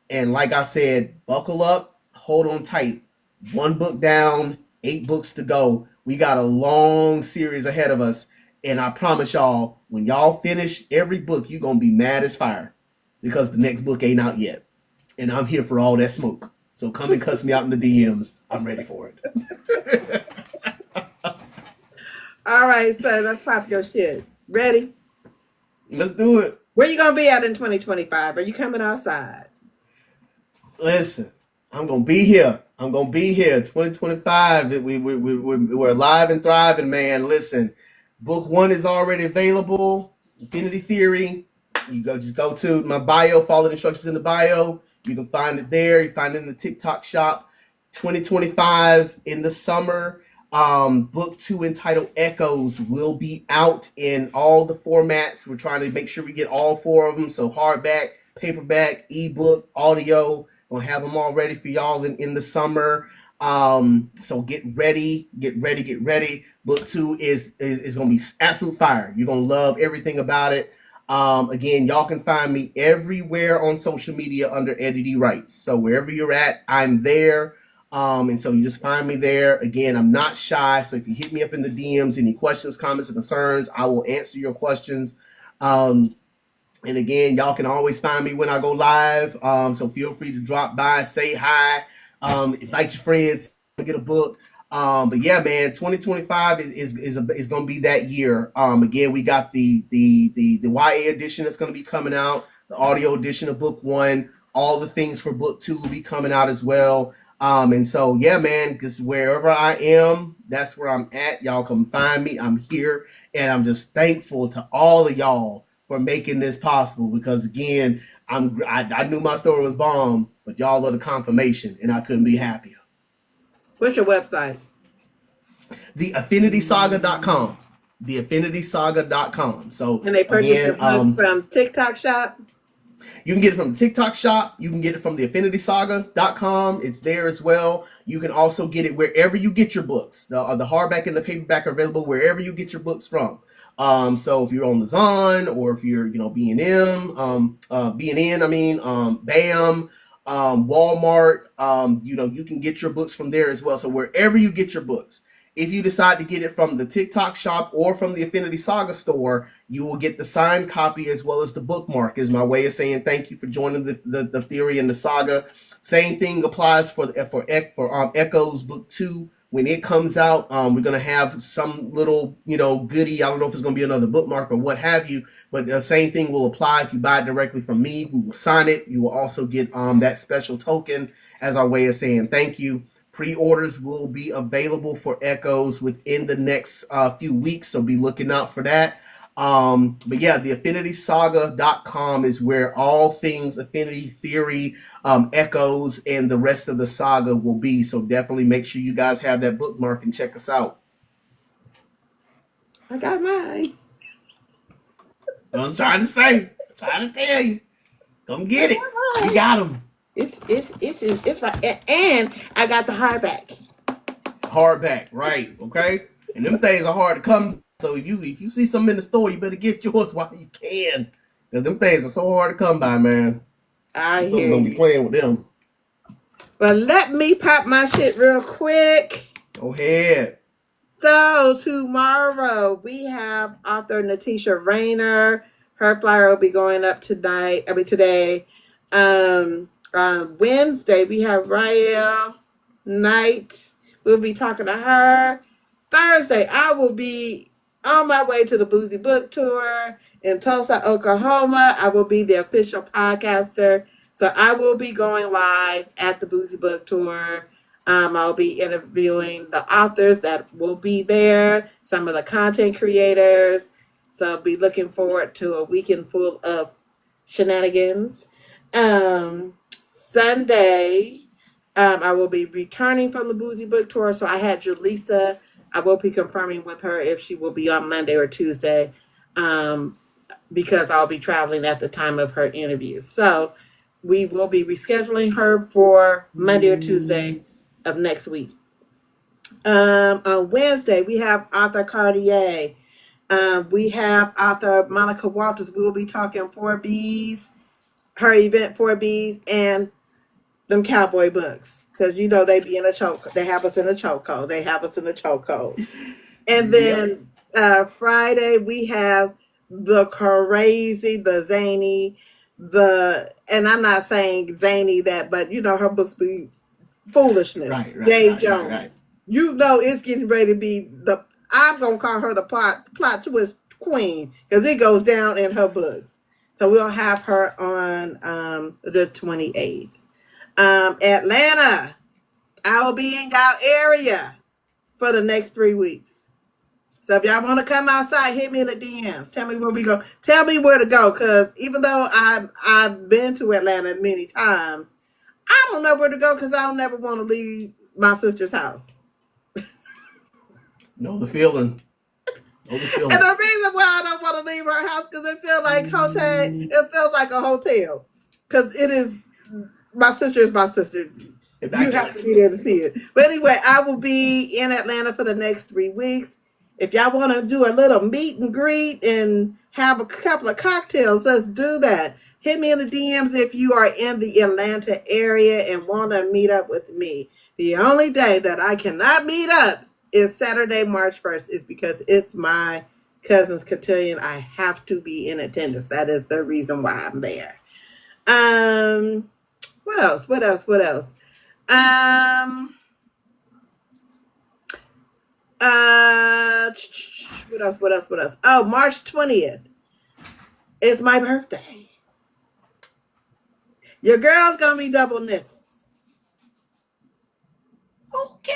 And like I said, buckle up, hold on tight. One book down, 8 books to go. We got a long series ahead of us. And I promise y'all, when y'all finish every book, you're going to be mad as fire, because the next book ain't out yet. And I'm here for all that smoke. So come and cuss me out in the DMs. I'm ready for it. All right, so let's pop your shit. Ready? Let's do it. Where you gonna be at in 2025? Are you coming outside? Listen, I'm going to be here. 2025. We're alive and thriving, man. Listen, book 1 is already available. Infinity Theory. Just go to my bio, follow the instructions in the bio. You can find it there. You find it in the TikTok shop. 2025 in the summer. Book 2 entitled Echoes will be out in all the formats. We're trying to make sure we get all 4 of them. So hardback, paperback, ebook, audio. We'll have them all ready for y'all in the summer. So get ready. Book 2 is gonna be absolute fire. You're gonna love everything about it. Again, y'all can find me everywhere on social media under Eddie D Writes. So wherever you're at, I'm there. And so you just find me there. Again, I'm not shy. So if you hit me up in the DMs, any questions, comments, or concerns, I will answer your questions. And again, y'all can always find me when I go live. So feel free to drop by, say hi, invite your friends to get a book. But yeah, man, 2025 is going to be that year. Again, we got the YA edition that's going to be coming out, the audio edition of book 1, all the things for book 2 will be coming out as well. And so yeah, man, because wherever I am, that's where I'm at. Y'all come find me. I'm here, and I'm just thankful to all of y'all for making this possible. Because again, I knew my story was bomb, but y'all are the confirmation, and I couldn't be happier. What's your website? TheAffinitySaga.com. TheAffinitySaga.com. So Can they purchase your book from TikTok shop? You can get it from the TikTok shop. You can get it from theaffinitysaga.com. It's there as well. You can also get it wherever you get your books. The hardback and the paperback are available wherever you get your books from. So if you're on the Zon, or if you're, B&M, B&N, BAM, Walmart, you can get your books from there as well. So wherever you get your books. If you decide to get it from the TikTok shop or from the Affinity Saga store, you will get the signed copy as well as the bookmark, is my way of saying thank you for joining the theory and the saga. Same thing applies for Echoes Book 2 when it comes out, we're gonna have some little, goodie. I don't know if it's gonna be another bookmark or what have you, but the same thing will apply if you buy it directly from me. We will sign it. You will also get that special token as our way of saying thank you. Pre-orders will be available for Echoes within the next few weeks, so be looking out for that. But yeah, the affinitysaga.com is where all things Affinity Theory, Echoes, and the rest of the saga will be. So definitely make sure you guys have that bookmark and check us out. I got mine. I was trying to say, trying to tell you, come get it. We got them. It's right, and I got the hardback. Hardback, right? Okay, and them things are hard to come. So if you see something in the store, you better get yours while you can, because them things are so hard to come by, man. I You folks hear gonna be you. playing with them. But let me pop my shit real quick. Go ahead. So tomorrow we have author Natisha Rayner. Her flyer will be going up tonight. I mean today. On Wednesday we have Rael Knight. We'll be talking to her. Thursday I will be on my way to the Boozy Book Tour in Tulsa, Oklahoma. I will be the official podcaster. So I will be going live at the Boozy Book Tour. I'll be interviewing the authors that will be there, some of the content creators. So I'll be looking forward to a weekend full of shenanigans. Sunday, I will be returning from the Boozy Book Tour. So I had Julissa. I will be confirming with her if she will be on Monday or Tuesday, because I'll be traveling at the time of her interview. So we will be rescheduling her for Monday or Tuesday of next week. On Wednesday, we have Arthur Cartier. We have author Monica Walters. We will be talking 4Bs, her event 4Bs, and them cowboy books. Because they be in a choke. They have us in a chokehold. They have us in a chokehold. And Yep. then Friday we have the crazy, the zany, and I'm not saying zany that, but her books be foolishness. Right, right, Jay right, right, Jones. right. It's getting ready to be I'm gonna call her the plot twist queen because it goes down in her books. So we'll have her on the 28th. Atlanta, I will be in our area for the next 3 weeks. So if y'all want to come outside, hit me in the DMs. Tell me where we go. Tell me where to go, because even though I've been to Atlanta many times, I don't know where to go because I don't never want to leave my sister's house. Know the feeling. Know the And feeling. the reason why I don't want to leave her house because it feels like hotel. It feels like a hotel because it is. My sister is my sister. You have to be there to see it. But anyway, I will be in Atlanta for the next 3 weeks. If y'all want to do a little meet and greet and have a couple of cocktails, let's do that. Hit me in the DMs if you are in the Atlanta area and want to meet up with me. The only day that I cannot meet up is Saturday, March 1st, is because it's my cousin's cotillion. I have to be in attendance. That is the reason why I'm there. What else? What else? What else? Um, what else? What else? What else? Oh, March 20th is my birthday. Your girl's gonna be double nickels. Okay.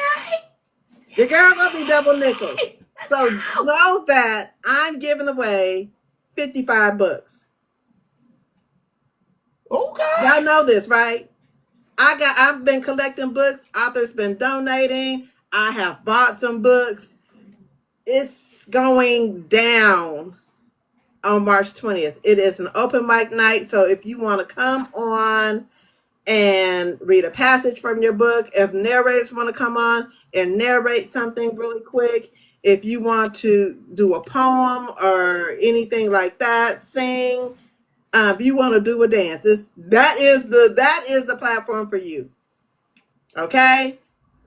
Your girl gonna be double nickels. So know that I'm giving away 55 books. Okay. Y'all know this, right? I've been collecting books. Authors been donating. I have bought some books. It's going down on March 20th. It is an open mic night. So if you want to come on and read a passage from your book, if narrators want to come on and narrate something really quick, if you want to do a poem or anything like that, sing, if you want to do a dance, that is the platform for you. Okay?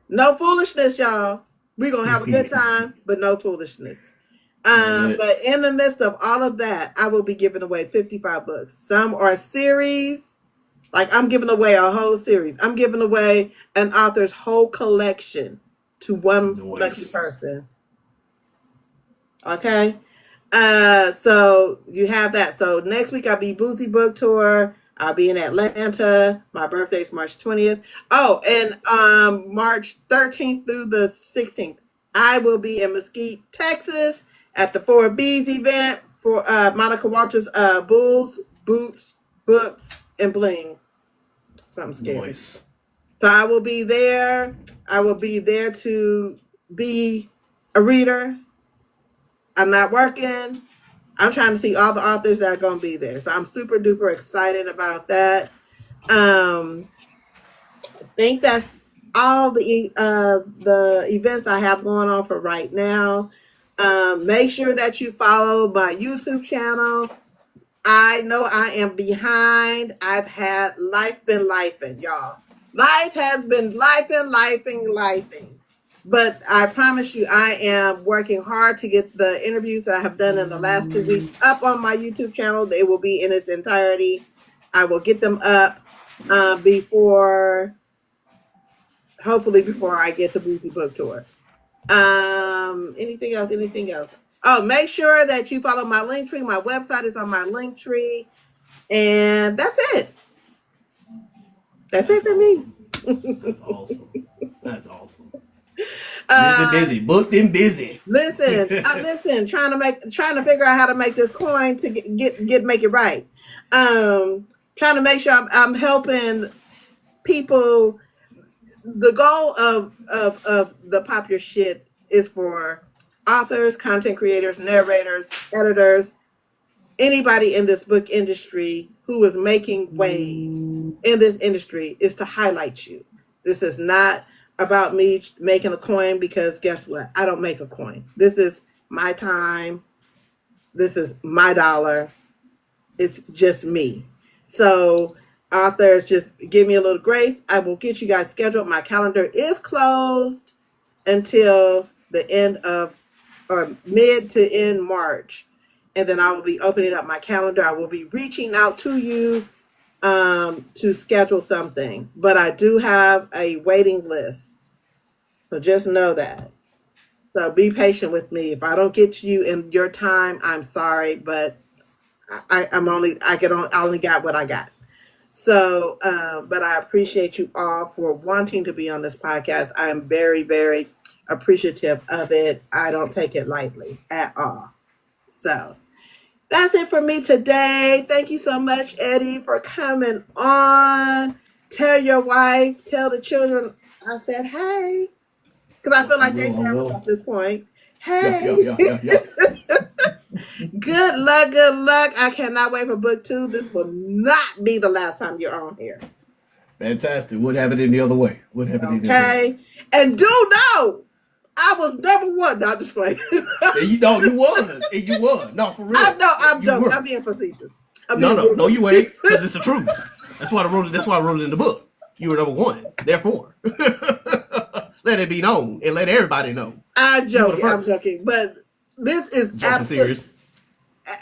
No foolishness, y'all. We're gonna have a good time, but no foolishness. But in the midst of all of that, I will be giving away 55 books. Some are series, like I'm giving away a whole series. I'm giving away an author's whole collection to one lucky Noise. person. Okay. So you have that. So next week I'll be Boozy Book Tour. I'll be in Atlanta. My birthday is March 20th. Oh, and March 13th through the 16th, I will be in Mesquite, Texas at the Four B's event for Monica Walters' Bulls, Boots, Books, and Bling. Something scary. Noise. So I will be there. I will be there to be a reader. I'm not working. I'm trying to see all the authors that are going to be there. So I'm super duper excited about that. I think that's all the events I have going on for right now. Make sure that you follow my YouTube channel. I know I am behind. I've had life been lifing, y'all. Life has been lifing. But I promise you, I am working hard to get the interviews that I have done in the last 2 weeks up on my YouTube channel. They will be in its entirety. I will get them up hopefully before I get to Boozy Book Tour. Anything else? Oh, make sure that you follow my link tree. My website is on my link tree. And that's it. That's it for me. That's awesome. That's awesome. Busy, booked and busy. Listen, trying to figure out how to make this coin to make it right. Trying to make sure I'm helping people. The goal of the Pop Your Shit is for authors, content creators, narrators, editors, anybody in this book industry who is making waves in this industry, is to highlight you. This is not about me making a coin, because guess what? I don't make a coin. This is my time. This is my dollar. It's just me. So authors, just give me a little grace. I will get you guys scheduled. My calendar is closed until the end of, or mid to end March. And then I will be opening up my calendar. I will be reaching out to you to schedule something. But I do have a waiting list. So just know that. So be patient with me. If I don't get to you in your time, I'm sorry, but I only got what I got. So, but I appreciate you all for wanting to be on this podcast. I am very, very appreciative of it. I don't take it lightly at all. So that's it for me today. Thank you so much, Eddie, for coming on. Tell your wife, tell the children I said hey, because I feel like they're family at this point. Hey. Yeah. Good luck. I cannot wait for book 2. This will not be the last time you're on here. Fantastic. Would have it any other way. Okay. And do know, I was number 1. Not just playing. You was. No, for real. I'm joking. I'm being facetious. No, you ain't. Because it's the truth. That's why I wrote it in the book. You were number 1. Therefore, let it be known and let everybody know. I'm joking. But this is serious.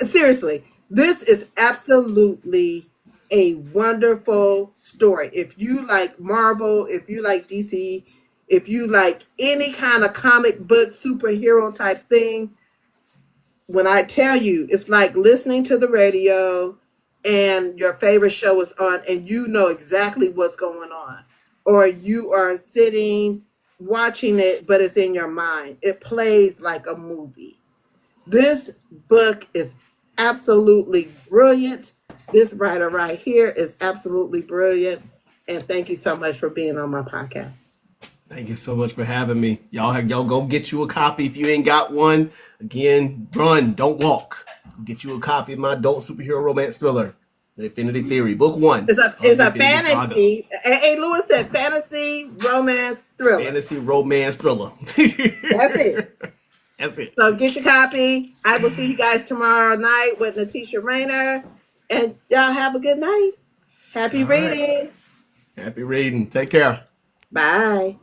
Seriously, this is absolutely a wonderful story. If you like Marvel, if you like DC, if you like any kind of comic book superhero type thing, when I tell you, it's like listening to the radio and your favorite show is on and you know exactly what's going on, or you are sitting watching it but it's in your mind. It plays like a movie. This book is absolutely brilliant. This writer right here is absolutely brilliant. And thank you so much for being on my podcast. Thank you so much for having me. Y'all go get you a copy if you ain't got one. Again, run, don't walk. Get you a copy of my adult superhero romance thriller, The Infinity Theory, book 1. It's a fantasy. A. Lewis said fantasy romance thriller. Fantasy romance thriller. That's it. That's it. So get your copy. I will see you guys tomorrow night with Natisha Rayner. And y'all have a good night. Happy reading. Happy reading. Take care. Bye.